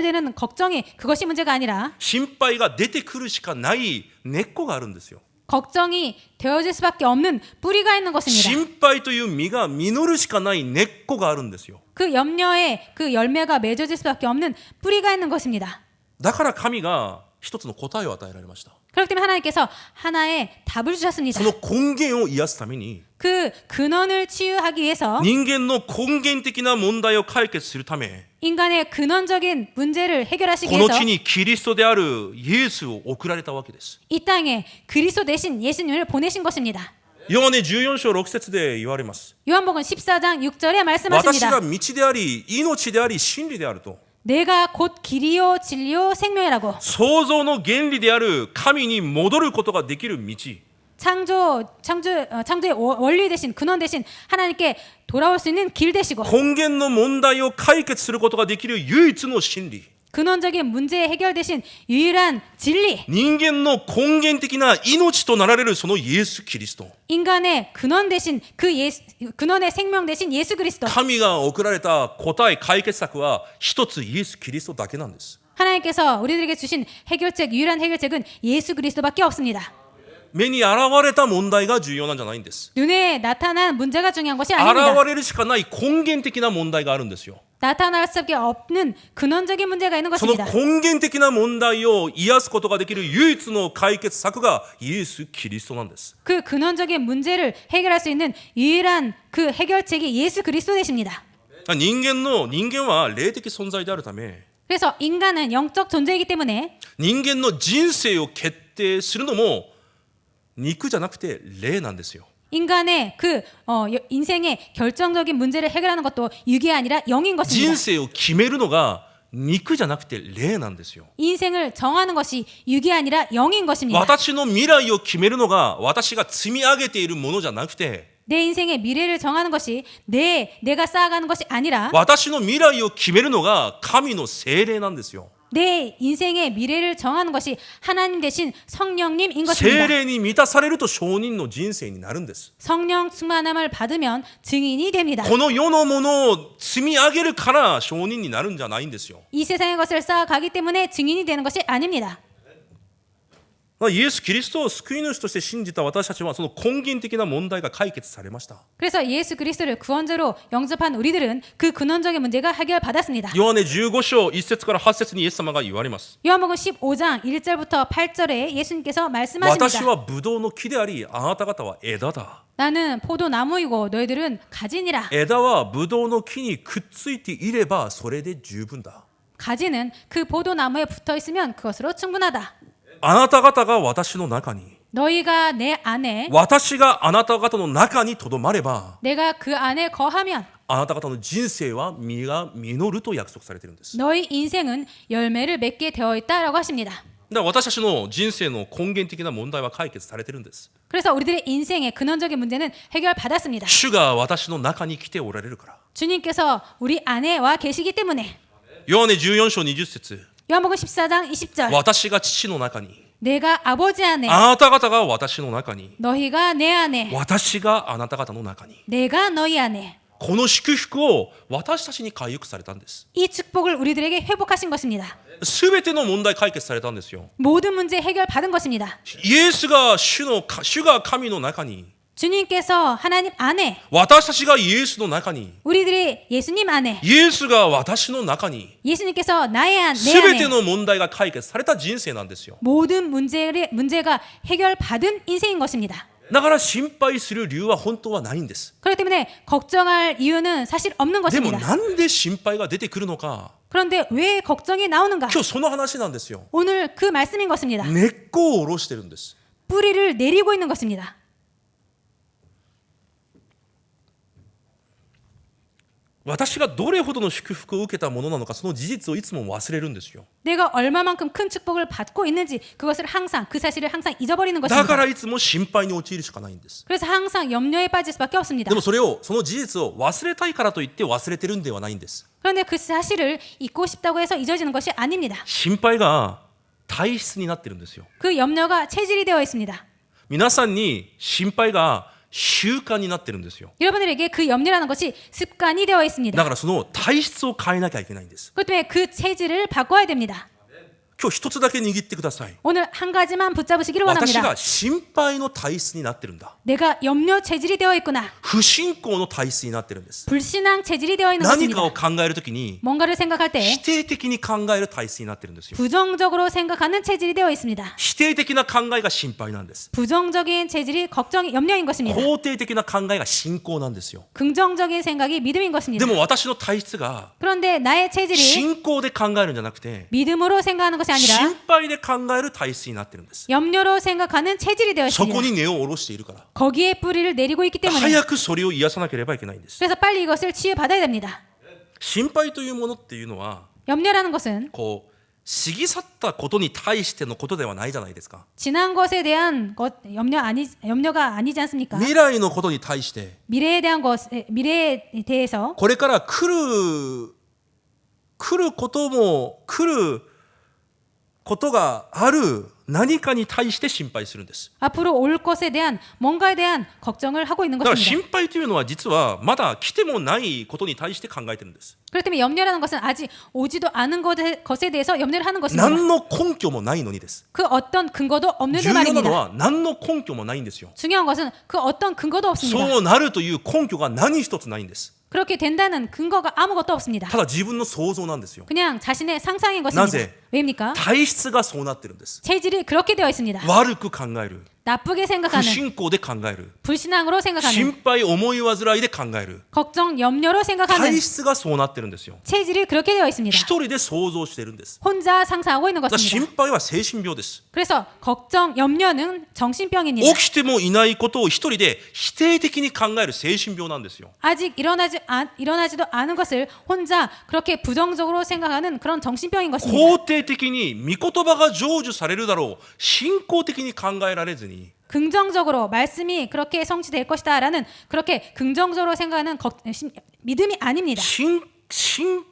되는 걱정이 그것이 문제가 아니라 心配が出てくるしかない根っこがあるんですよ。 걱정이 되어질 수밖에 없는 뿌리가 있는 것입니다. 心配という実が実るしかない根っこがあるんですよ。 그 염려에 그 열매가 맺어질 수밖에 없는 뿌리가 있는 것입니다. だから神が一つの答えを与えられました。 그렇기 때문에 하나님께서 하나의 답을 주셨습니다. その根源を癒すために 그 근원을 치유하기 위해서 人間の根源的な問題を解決するため 인간의 근원적인 문제를 해결하시기 この 위해서 地にキリストであるイエスを送られたわけです。 이 땅에 그리스도 대신 예수님을 보내신 것입니다. ヨハネ14章6節で言われます。 요한복음 14장 6절에 私 말씀하십니다. が道であり命であり真理であると 내가 곧 길이요 진리요 생명이라고. 創造の原理である神に戻ることができる道 창조의 원리 대신 근원 대신 하나님께 돌아올 수 있는 길 되시고 根源の問題を解決することができる唯一の真理 근원적인 문제 해결 대신 유일한 진리 人間の根源的な命となられるそのイエス・キリスト 인간의 근원 대신 근원의 생명 대신 예수 그리스도 神が送られた答え解決策は一つイエス・キリストだけなんです。 하나님께서 우리들에게 주신 해결책 유일한 해결책은 예수 그리스도밖에 없습니다. 目に現れた問題が重要なんじゃないんです。 눈에 나타난 문제가 중요한 것이 現 아닙니다. れるしかない根源的な問題があるんですよ。 나타날 수밖에 없는 근원적인 문제가 있는 その 것입니다. 根源的な問題を癒すことができる唯一の解決策がイエス・キリストなんです。 그 근원적인 문제를 해결할 수 있는 유일한 그 해결책이 예수 그리스도 되십니다. 人間は霊的存在であるため 그래서 인간은 영적 존재이기 때문에 人間の人生を決定するのも肉じゃなくて霊なんですよ。 인간의 인생의 결정적인 문제를 해결하는 것도 육이 아니라 영인 人 것입니다. 生を決めるのが肉じゃなくて霊なんですよ。 인생을 정하는 것이 육이 아니라 영인 것입니다. 私の未来を決めるのが私が積み上げているものじゃなくて 내 인생의 미래를 정하는 것이 내가 쌓아가는 것이 아니라 私の未来を決めるのが神の聖霊なんですよ。 내 인생의 미래를 정하는 것이 하나님 대신 성령님인 聖 것입니다. 霊に満たされると証人の人生になるんです。 성령 충만함을 받으면 증인이 됩니다. この世のものを積み上げるから証人になるんじゃないんですよ。 이 세상의 것을 쌓아가기 때문에 증인이 되는 것이 아닙니다. イエス・キリストを救い主として信じた私たちはその根源的な問題が解決されました。 그래서 예수 그리스도를 구원자로 영접한 우리들은 그 근원적인 문제가 해결받았습니다. ヨハネ15章1節から8節にイエス様が言われます。 요한복음 15장 1절부터 8절에 예수님께서 私 말씀하십니다. はブドウの木でありあなた方は枝だ。 나는 포도나무이고 너희들은 가지니라. 枝はブドウの木にくっついていればそれで十分だ。 가지는 그 포도나무에 붙어 있으면 그것으로 충분하다. あなた方が私の中に 너희가 내 안에 私があなた方の中にとどまれば 내가 그 안에 거하면 あなた方の人生は実が実ると約束されているんです。 너희 인생은 열매를 맺게 되어 있다라고 하십니다. だから私たちの人生の根源的な問題は解決されているんです。 그래서 우리들의 인생의 근원적인 문제는 해결받았습니다. 主が私の中に来ておられるから。 주님께서 우리 안에 와 계시기 때문에 ヨハネ14章20節 요한복음 14장 20절 私が父の中に 내가 아버지 안에 あなた方が私の中に 너희가 내 안에 私があなた方の中に 내가 너희 안에 この祝福を私たちに回復されたんです。 이 축복을 우리들에게 회복하신 것입니다. すべての問題解決されたんですよ。 모든 문제 해결받은 것입니다. イエスが主が神の中に 주님께서 하나님 안에 私たちがイエスの中に 우리들이 예수님 안에 イエスが私の中に 예수님께서 내 すべて 안에 の問題が解決された人生なんですよ。 모든 문제가 해결받은 인생인 것입니다. だから心配する理由は本当はないんです。 그렇기 때문에 걱정할 이유는 사실 없는 でも 것입니다. なんで心配が出てくるのか 그런데 왜 걱정이 나오는가? 今日その話なんですよ。 오늘 그 말씀인 것입니다. 根っこを下ろしてるんです。 뿌리를 내리고 있는 것입니다. 私がどれほどの祝福を受けたものなのか、その事実をいつも忘れるんですよ。 내가 얼마만큼 큰 축복을 받고 있는지 그것을 항상 그 사실을 항상 잊어버리는 だか 것입니다. らいつも心配に陥るしかないんです。 그래서 항상 염려에 빠질 수밖에 없습니다. でもそれを、その事実を忘れたいからといって忘れてるんではないんです。 그런데 그 사실을 잊고 싶다고 해서 잊어지는 것이 아닙니다. 心配が体質になってるんですよ。 그 염려가 체질이 되어 있습니다. 皆さんに心配が習慣になってるんですよ。 여러분들에게 그 염려라는 것이 습관이 되어 だ 있습니다. からその体質を変えなきゃいけないんです。 그렇기 때문에 그 체질을 바꿔야 됩니다. 今日一つだけ握ってください。 오늘 한 가지만 붙잡으시기를 私 원합니다. が心配の体質になってるんだ。 내가 염려 체질이 되어 있구나. 不信仰の体質になってるんです。 불신앙 체질이 되어 있는 何かを 것입니다. 考えるときに 뭔가를 생각할 때 否定的に考える体質になってるんですよ。 부정적으로 생각하는 체질이 되어 있습니다. 否定的な考えが心配なんです。 부정적인 체질이 걱정이 염려인 것입니다. 肯定的な考えが信仰なんですよ。 긍정적인 생각이 믿음인 で 것입니다. も私の体質が 그런데 나의 체질이 信仰で考えるんじゃなくて 믿음으로 생각하는 것이 心 아니라 配で考える体質になってるんです。 염려로 생각하는 체질이 되어 そこ 있습니다. に根を下ろしているから。 거기에 뿌리를 내리고 있기 때문에 早くそれを癒さなければいけないんです。 그래서 빨리 이것을 치유받아야 됩니다. 心配というものっていうのは 염려라는 것은 こう過ぎ去ったことに対してのことではないじゃないですか。 지난 것에 대한 염려가 아니지 않습니까? 未来のことに対して 미래에 대해서 これから来ることも来ることがある何かに対して心配するんです。 앞으로 올 것에 대한 뭔가에 대한 걱정을 하고 있는 だから 것입니다. 心配というのは実はまだ来てもないことに対して考えてるんです。 그렇기 때문에 염려라는 것은 아직 오지도 않은 것에 대해서 염려를 하는 것입니다. 何の根拠もないのにです。 그 어떤 근거도 없는데 重要なの 말입니다. は何の根拠もないんですよ。 중요한 것은 그 어떤 근거도 없습니다. そうなるという根拠が何一つないんです 그렇게 된다는 근거가 아무것도 없습니다. ただ自分の想像なんですよ。 그냥 자신의 상상인 な 것입니다. ぜ 왜입니까? 体質がそうなってるんです。 체질이 그렇게 되어 있습니다. 悪く考える、 나쁘게 不 생각하는, 信仰で考える、 불신앙으로 생각하는, 心配思い煩いで考える、 걱정, 염려로 생각하는 体質がそうなってるんですよ。 체질이 그렇게 되어 있습니다. 一人で想像してるんです。 혼자 상상하고 있는 だから心 것입니다. 配は精神病です。 그래서 걱정, 염려는 정신병입니다. 起きてもいないことを一人で否定的に考える精神病なんですよ。 아직 일어나지도 않은 것을 혼자 그렇게 부정적으로 생각하는 그런 정신병인 것입니다. 肯定的に御言葉が成就されるだろう、信仰的に考えられずに 긍정적으로 말씀이 그렇게 성취될 것이다라는 그렇게 긍정적으로 생각하는 믿음이 아닙니다. 信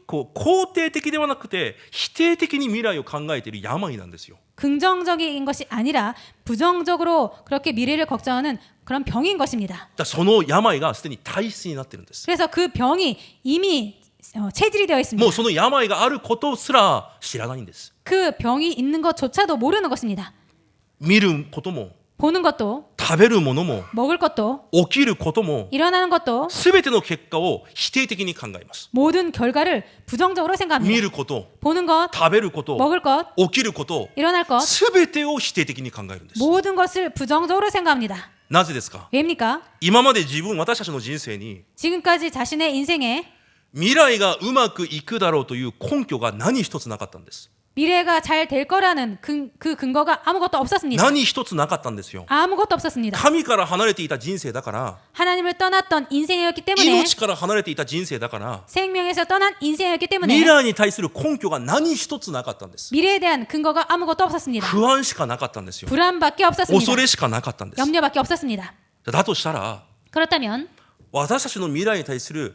仰、肯定的ではなくて否定的に未来を考えている病なんですよ。 긍정적인 것이 아니라 부정적으로 그렇게 미래를 걱정하는 그런 병인 것입니다. だからその病がすでに体質になってるんです。 그래서 그 병이 이미 체질이 되어 も 있습니다. うその病があることすら知らないんです。 그 병이 있는 것조차도 모르는 것입니다. 見ることも 보는 것도 食べるものも 먹을 것도 起きることも 일어나는 것도 全ての結果を否定的に考えます。 모든 결과를 부정적으로 見 생각합니다. ること、 보는 것, 食べること、 먹을 것, 起きること、 일어날 것 全てを否定的に考えるんです。 모든 것을 부정적으로 생각합니다. なぜですか？ 왜입니까? 今まで私たちの人生に 지금까지 자신의 인생에 未来がうまくいくだろうという根拠が何一つなかったんです。 미래가 잘 될 거라는 그 근거가 아무것도 없었습니다. 何一つなかったんですよ。 아무것도 없었습니다. 神から離れていた人生だから、 하나님을 떠났던 인생이었기 때문에 命から離れていた人生だから、 생명에서 떠난 인생이었기 未 때문에 来に対する根拠が何一つなかったんです。 미래에 대한 근거가 아무것도 없었습니다. 不安しかなかったんですよ。 불안밖에 없었습니다. 恐れしかなかったんです。 염려밖에 없었습니다. だとしたら、 그렇다면 私たちの未来に対する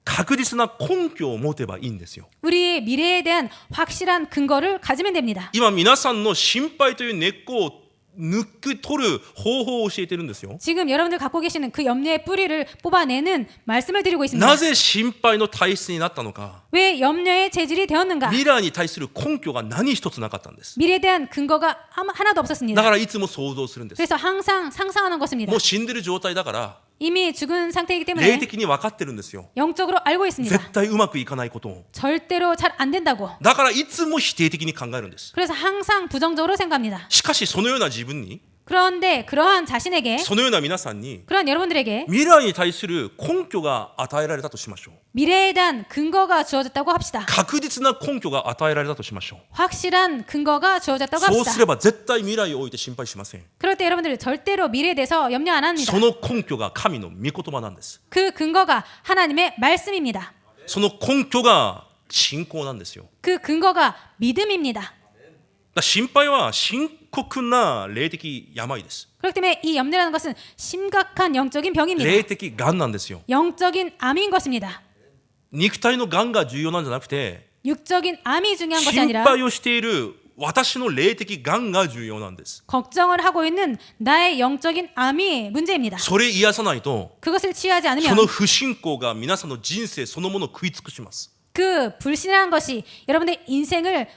確実な根拠を持てばいいんですよ。 우리의 미래에 대한 확실한 근거를 가지면 됩니다. 今皆さんの心配という根っこを抜き取る方法を教えてるんですよ。 지금 여러분들 갖고 계시는 그 염려의 뿌리를 뽑아내는 말씀을 드리고 있습니다. なぜ心配の体質になったのか。 왜 염려의 체질이 되었는가? 未来に対する根拠が何一つなかったんです。 미래에 대한 근거가 하나도 だ 없었습니다. からいつも想像するんです。 그래서 항상 상상하는 것입니다. もう死んでる状態だから 이미 죽은 상태이기 霊 때문에 的に分かってるんですよ。 영적으로 알고 있습니다. 絶対うまくいかないことを。 절대로 잘 안 된다고. だからいつも否定的に考えるんです。 그래서 항상 부정적으로 생각합니다. しかしそのような自分に、 그런데 그러한 자신에게, そのような皆さんに 그런 여러분들에게 未来に対する根拠が与えられたとしましょう。 미래에 대한 근거가 주어졌다고 합시다. 確実な根拠が与えられたとしましょう。 확실한 근거가 주어졌다고 そう 합시다. すれば絶対未来を置いて心配しません。 그럴 때 여러분들 절대로 미래에 대해서 염려 안 합니다. その根拠が神の御言葉なんです。 그 근거가 하나님의 말씀입니다. その根拠が信仰なんですよ。 그 근거가 믿음입니다. だから心配は深刻な霊的病です。 그렇기 때문에 이 염려라는 것은 심각한 영적인 병입니다. 霊的がんなんですよ。 영적인 암인 것입니다. 肉体のがんが重要なんじゃなくて、 육적인 암이 중요한 것이 心 아니라 配をしている私の霊的がんが重要なんです。 걱정을 하고 있는 나의 영적인 암이 문제입니다. それ癒さないと、 그것을 치유하지 そ 않으면 の不信仰が皆さんの人生そのものを食い尽くします。 그 불신이라는 것이 여러분의 인생을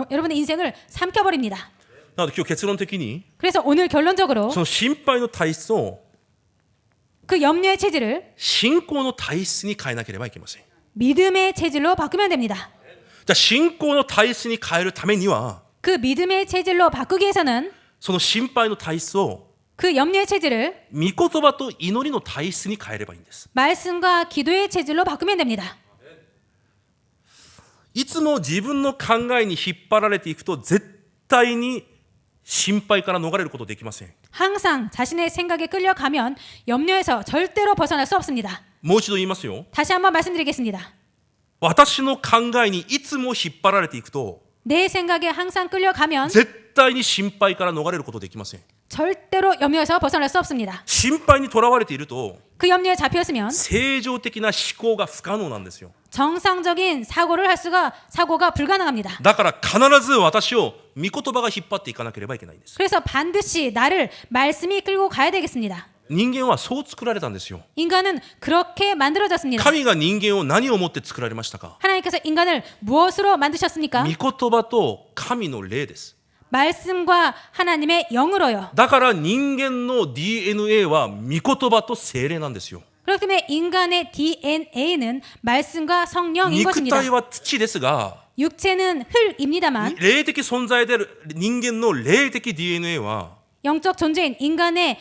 여러분의 인생을 삼켜버립니다. なので今日結論的に 그래서 오늘 결론적으로 その心配の体質を 그 염려의 체질을 信仰の体質に変えなければいけません。 믿음의 체질로 바꾸면 됩니다. じゃあ信仰の体質に変えるためには 그 믿음의 체질로 바꾸기 위해서는 その心配の体質を 그 염려의 체질을 御言葉と祈りの体質に変えればいいんです。 말씀과 기도의 체질로 바꾸면 됩니다. いつも自分の考えに引っ張られていくと絶対に心配から逃れることできません。 항상 자신의 생각에 끌려가면 염려에서 절대로 벗어날 수 없습니다. もう一度言いますよ。 다시 한번 말씀드리겠습니다. 私の考えにいつも引っ張られていくと 내 생각에 항상 끌려가면 絶対に心配から逃れることできません。 절대로 염려에서 벗어날 수 없습니다. 心配にとらわれていると 그 염려에 잡혔으면 正常的な思考が不可能なんですよ。 정상적인 사고가 불가능합니다. だから必ず私を御言葉が引っ張っていかなければいけないんです。 그래서 반드시 나를 말씀이 끌고 가야 되겠습니다. 人間はそう作られたんですよ。 인간은 그렇게 만들어졌습니다. 神が人間を何をもって作られましたか。 하나님께서 인간을 무엇으로 만드셨습니까? 御言葉と神の霊です。 말씀과 하나님의 영으로요. だから人間の DNA は御言葉と聖霊なんですよ。 그렇기 때문에 인간의 DNA는 말씀과 성령인 肉 것입니다. 体は土ですが 육체는 흙입니다만 霊的存在である人間の霊的 DNA は 영적 존재인 인간의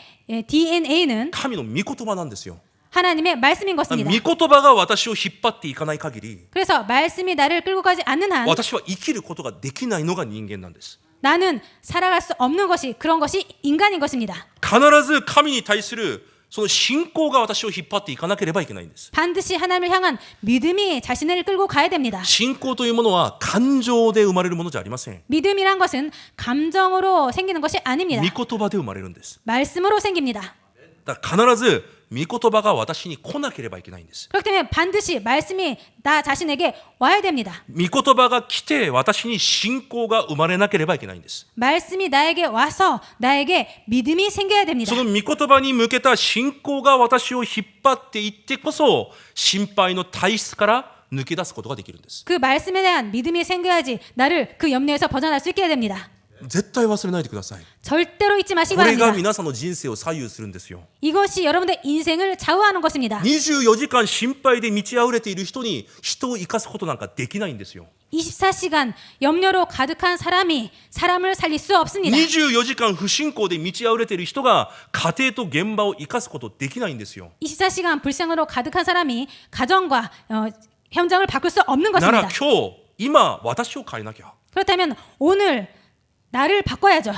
DNA는 神の御言葉なんですよ。 하나님의 말씀인 御 것입니다. 言葉が私を引っ張っていかない限り 그래서 말씀이 나를 끌고 가지 않는 한 私は生きることができないのが人間なんです。 나는 살아갈 수 없는 것이 그런 것이 인간인 것입니다. 必ず神に対するその信仰が私を引っ張っていかなければいけないんです。 반드시 하나님을 향한 믿음이 자신을 끌고 가야 됩니다. 信仰というものは感情で生まれるものじゃありません。 믿음이란 것은 감정으로 생기는 것이 아닙니다. 御言葉で生まれるんです。 말씀으로 생깁니다. だから必ず御言葉が私に来なければいけないんです。 그렇기 때문에 반드시 말씀이 나 자신에게 와야 됩니다. 御言葉が来て私に信仰が生まれなければいけないんです。 말씀이 나에게 와서 나에게 믿음이 생겨야 됩니다. その御言葉に向けた信仰が私を引っ張っていってこそ心配の体質から抜け出すことができるんです。 그 말씀에 대한 믿음이 생겨야지 나를 그 염려에서 벗어날 수 있게 됩니다. 絶対忘れないでください。 절대로 잊지 마시기 これが 바랍니다. 皆さんの人生を左右するんですよ。 이것이 여러분의 인생을 좌우하는 것입니다. 24時間心配で満ち溢れている人に人を生かすことなんかできないんですよ。 24시간 염려로 가득한 사람이 사람을 살릴 수 없습니다. 24時間不信仰で満ち溢れている人が家庭と現場を生かすことできないんですよ。 24시간 불쌍으로 가득한 사람이 가정과 현장을 바꿀 수 없는 なら 것입니다. 今日今私を変えなきゃ。 그렇다면 오늘 나를 바꿔야죠.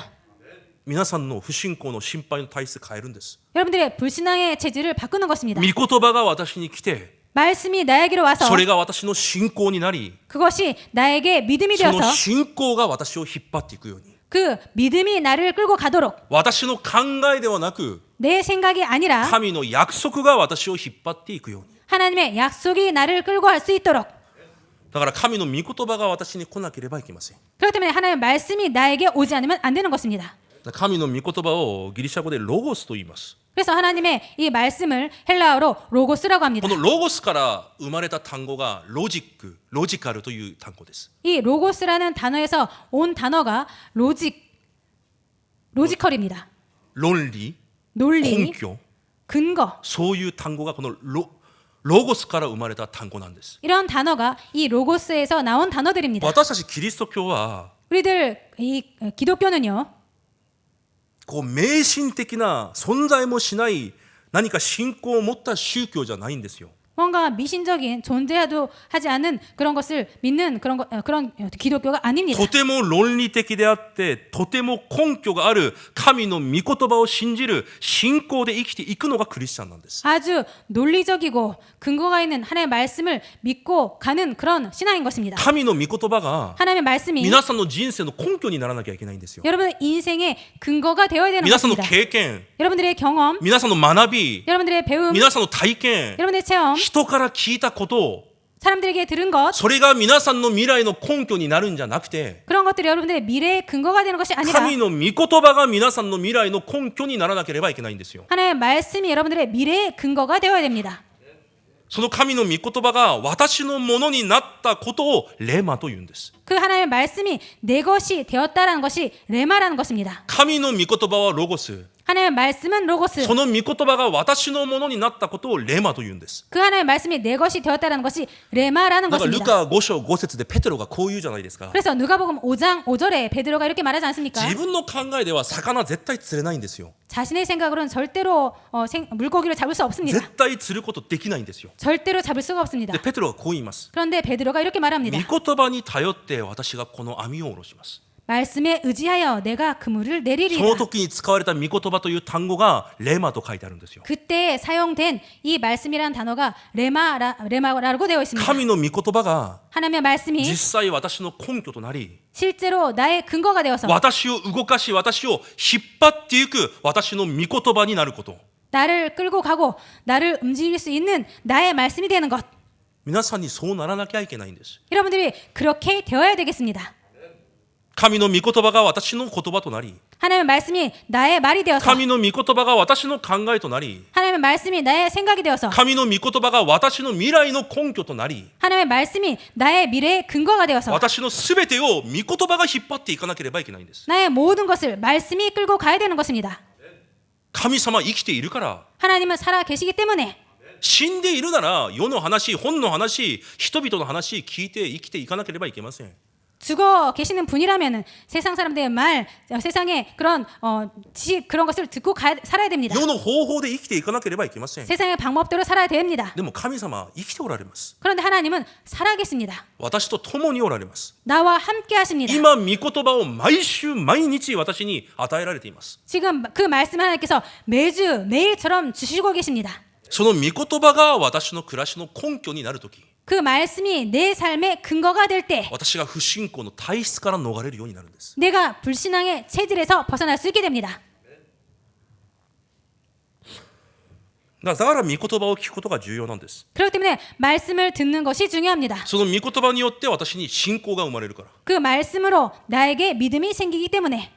皆さんの不信仰の心配の体質変えるんです。 여러분들의 불신앙의 체질을 바꾸는 것입니다. 御言葉が私に来て 말씀이 나에게로 와서 それが私の信仰になり 그것이 나에게 믿음이 その 되어서 信仰が私を引っ張っていくように 그 믿음이 나를 끌고 가도록 私の考えではなく 내 생각이 아니라 神の約束が私を引っ張っていくように 하나님의 약속이 나를 끌고 갈 수 있도록 だから神の御言葉が私に来なければいけません。 그렇기 때문에 하나님의 말씀이 나에게 오지 않으면 안 되는 것입니다. 神の御言葉をギリシャ語でロゴスと言います。 그래서 하나님의 이 말씀을 헬라어로 로고스라고 합니다. このロゴスから生まれた単語がロジック、ロジカルという単語です。 이 로고스라는 단어에서 온 단어가 로지컬입니다. 論理、 논리, 根拠、 근거 そういう単語がこのロゴスから生まれた単語なんです。 이런 단어가 이 로고스에서 나온 단어들입니다. 私たちキリスト教は 우리들 이 기독교는요. こう迷信的な存在もしない何か信仰を持った宗教じゃないんですよ。 뭔가 미신적인 존재도 하지 않는 그런 것을 믿는 그런 기독교가 아닙니다. とても論理的であってとても根拠がある神の御言葉を信じる信仰で生きていくのがクリスチャンなんです。 아주 논리적이고 근거가 있는 하나님의 말씀을 믿고 가는 그런 신앙인 것입니다. 神の御言葉が 하나님의 말씀이 皆さんの人生の根拠にならなきゃいけないんですよ。 여러분의 인생의 근거가 되어야 되는 皆さんの 것입니다. 経験、 여러분들의 경험, 皆さんの学び、 여러분들의 배움, 皆さんの体験、 여러분들의 체험, 人から聞いたことを 사람들에게 들은 것, それが皆さんの未来の根拠になるんじゃなくて 그런 것들이 여러분들의 미래의 근거가 되는 것이 아니라 神の御言葉が皆さんの未来の根拠にならなければいけないんですよ。 하나님의 말씀이 여러분들의 미래의 근거가 되어야 됩니다. その神の御言葉が私のものになったことをレマと言うんです。 그 하나님의 말씀이 내 것이 되었다라는 것이 레마라는 것입니다. 神の御言葉はロゴス。 하나님의 말씀은 로고스. その御言葉が私のものになったことをレマと言うんです。 그 하나님의 말씀이 내 것이 되었다는 것이 레마라는 だからル 것입니다. カ5章5節でペテロがこう言うじゃないですか。 그래서 누가복음 5장 5절에 베드로가 이렇게 말하지 않습니까? 自分の考えでは魚絶対釣れないんですよ。 자신의 생각으로는 절대로 물고기를 잡을 수 없습니다. 絶対釣ることできないんですよ。 절대로 잡을 수가 없습니다. でペテロはこう言います。 그런데 베드로가 이렇게 말합니다. 御言葉に頼って私がこの網を下ろします。 말씀에 의지하여 내가 그물을 その 내리리라. 時に使われた御言葉という単語がレマと書いてあるんですよ。 그때 사용된 이 말씀이라는 단어가 레마라고 되어 있습니다. 神の御言葉が 하나님의 말씀이 実際私の根拠となり 실제로 나의 근거가 되어서 私を動かし私を引っ張っていく私の御言葉になること。 나를 끌고 가고 나를 움직일 수 있는 나의 말씀이 되는 것. 皆さんにそうならなきゃいけないんです。 여러분들이 그렇게 되어야 되겠습니다. 神の御言葉が私の言葉となり 하나님의 말씀이 나의 말이 되어서 神の御言葉が私の考えとなり 하나님의 말씀이 나의 생각이 되어서 神の御言葉が私の未来の根拠となり 하나님의 말씀이 나의 미래의 근거가 되어서 私のすべてを御言葉が引っ張っていかなければいけないんです。 나의 모든 것을 말씀이 끌고 가야 되는 것입니다. 神様生きているから 하나님은 살아 계시기 때문에 死んでいるなら世の話、本の話、人々の話聞いて生きていかなければいけません。 죽어 계시는 분이라면 세상 사람들의 말, 세상의 그런 지식 그런 것을 듣고 살아야 됩니다. 世の方法で生きていかなければいけません。 세상의 방법대로 살아야 됩니다. でも神様は生きておられます。 그런데 하나님은 살아계십니다. 私と共におられます。 나와 함께 하십니다. 今御言葉を毎週毎日私に与えられています。 지금 그 말씀 하나님께서 매주 매일처럼 주시고 계십니다. その御言葉が私の暮らしの根拠になるとき、 그 말씀이 내 삶의 근거가 될 때 私が不信仰の体質から逃れるようになるんです。 내가 불신앙의 체질에서 벗어날 수 있게 됩니다. だから御言葉を聞くことが重要なんです。 그렇기 때문에 말씀을 듣는 것이 중요합니다. その御言葉によって私に信仰が生まれるから。 그 말씀으로 나에게 믿음이 생기기 때문에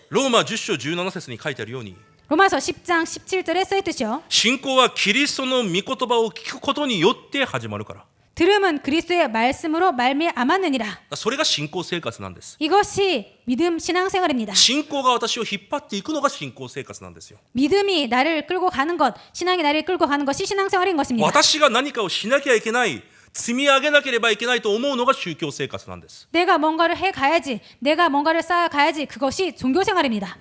ローマ10章17節に書いてあるように、 로마서 10장 17절에 써있듯이요. 信仰はキリストの御言葉を聞くことによって始まるから。 들음은 그리스도의 말씀으로 말미암았느니라. それが信仰生活なんです。 이것이 믿음 신앙생활입니다. 信仰が私を引っ張っていくのが信仰生活なんですよ。 믿음이 나를 끌고 가는 것, 신앙이 나를 끌고 가는 것이 신앙생활인 것입니다. 私が何かをしなきゃいけない、積み上げなければいけないと思うのが宗教生活なんです。 내가 뭔가를 해가야지, 내가 뭔가를 쌓아가야지, 그것이 종교생활입니다.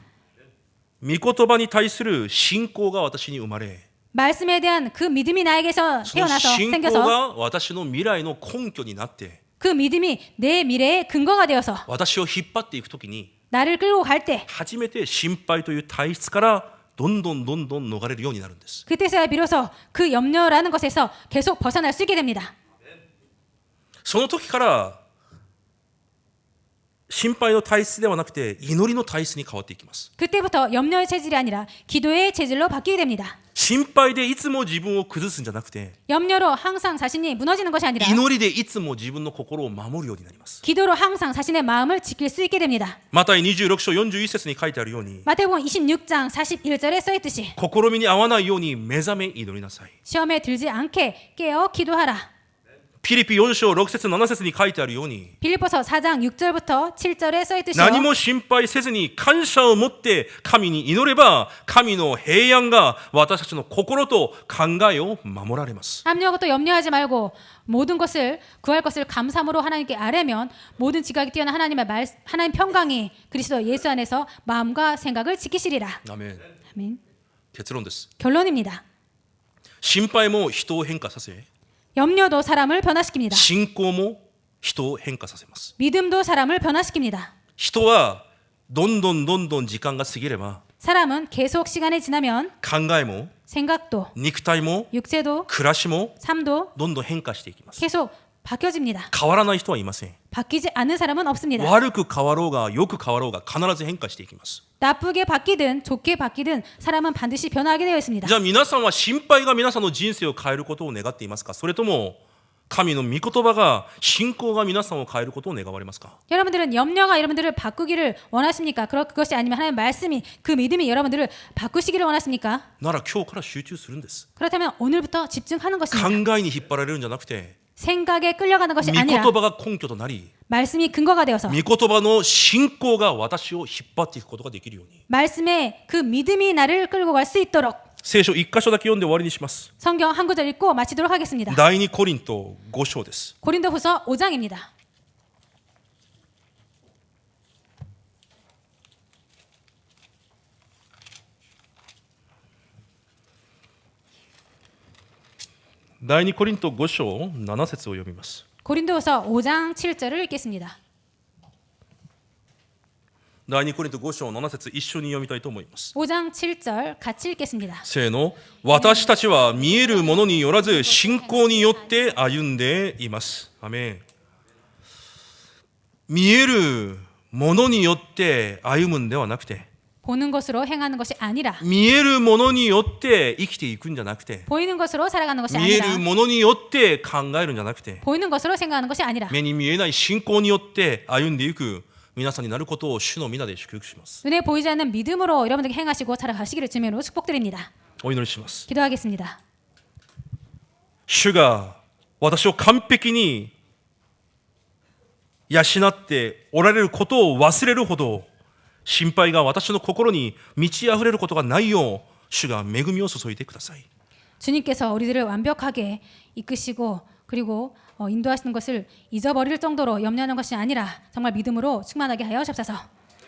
御言葉に対する信仰が私に生まれ、 말씀에 대한 그 믿음이 나에게서 その 태어나서 信仰 생겨서 が私の未来の根拠になって、 그 믿음이 내 미래의 근거가 되어서 私を引っ張っていくときに、 나를 끌고 갈 때 初めて心配という体質からどんどん逃れるようになるんです。 그때서야 비로소 그 염려라는 것에서 계속 벗어날 수 있게 됩니다. その時から心配の体質ではなくて祈りの体質に変わっていきます。 그때부터 염려의 체질이 아니라 기도의 체질로 바뀌게 됩니다. 心配でいつも自分を崩すんじゃなくて 염려로 항상 자신이 무너지는 것이 아니라 祈りでいつも自分の心を守るようになります。 기도로 항상 자신의 마음을 지킬 수 있게 됩니다. マタイ26章41節に書いてあるように、 마태복음 26장 41절에 써있듯이 試みに合わないように目覚め祈りなさい。 시험에 들지 않게 깨어 기도하라. ピリピ4章6節7節に書いてあるように、 빌립보서 4장 6절부터 7절에 써있듯이 何も心配せずに感謝を持って神に祈れば神の平安が私たちの心と考えを守られます。 아무것도 염려하지 말고 모든 것을 구할 것을 감사함으로 하나님께 아뢰면 모든 지각이 뛰어난 하나님 평강이 그리스도 예수 안에서 마음과 생각을 지키시리라. アメン。 아멘. 結論です。 결론입니다. 心配も人を変化させ、 염려도 사람을 변화시킵니다. 信仰も人を変化させます。 믿음도 사람을 변화시킵니다. 人はどんどん時間が過ぎれば 사람은 계속 시간이 지나면 考えも 생각도, 肉体も 육체도, 暮らしも 삶도 どんどん変化していきます。 계속 바뀌어집니다. 変わらない人はいません。 바뀌지 않는 사람은 없습니다. 悪く変わろうが良く変わろうが必ず変化していきます。 나쁘게 바뀌든 좋게 바뀌든 사람은 반드시 변화하게 되어 있습니다. じゃあ皆さんは心配が皆さんの人生を変えることを願っていますか？それとも神の御言葉が信仰が皆さんを変えることを願われますか？ 여러분들은 염려가 여러분들을 바꾸기를 원하십니까? 그것이 아니면 하나님의 말씀이 그 믿음이 여러분들을 바꾸시기를 원하십니까? なら今日から集中するんです。 그렇다면 오늘부터 집중하는 考 것입니다. えに引っ張られるんじゃなくて 생각에 끌려가는 것이 御言 아니라 葉が根拠となり 말씀이 근거가 되어서 御言葉の信仰が私を引っ張っていくことができるように 말씀에 그 믿음이 나를 끌고 갈 수 있도록 聖書一箇所だけ読んで終わりにします。 성경 한 구절 읽고 마치도록 하겠습니다. 第二コリント5章です。 고린도후서 5장입니다.第二コリント5章7節を読みます。 고린도후서 5장 7절을 읽겠습니다. 第二コリント5章7節一緒に読みたいと思います。 5장 7절 같이 읽겠습니다. せーの、私たちは見えるものによらず信仰によって歩んでいます。アメン。見えるものによって歩むんではなくて、 보는 것으로 행하는 것이 아니라 見えるものによって生きていくんじゃなくて、 보이는 것으로 살아가는 것이 見え 아니라 るものによって考えるんじゃなくて、 보이는 것으로 생각하는 것이 아니라 目に見えない信仰によって歩んでいく皆さんになることを主の皆で祝福します。 눈에 보이지 않는 믿음으로 여러분들에게 행하시고 살아가시기를 주님으로 축복드립니다. お祈りします。 기도하겠습니다. 主が私を完璧に養っておられることを忘れるほど心配が私の心に満ち溢れることがないよう主が恵みを注いでください。 주님께서 우리들을 완벽하게 이끄시고 그리고 인도하시는 것을 잊어버릴 정도로 염려하는 것이 아니라 정말 믿음으로 충만하게 하여 주옵소서.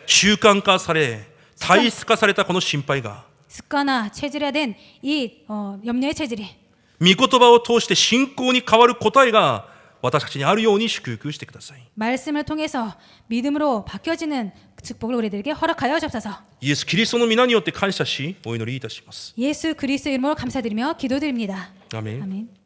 習慣化され体質化されたこの心配が 습관화 체질화된 이 염려의 체질이 御言葉を通して信仰に変わる答えが私たちにあるように祝福してください。 말씀을 통해서 믿음으로 바뀌어지는 축복을 우리들에게 허락하여 주옵소서. イエス・キリストの皆によって感謝しお祈りいたします。 예수 그리스도 이름으로 감사드리며 기도드립니다. 아멘. 아멘.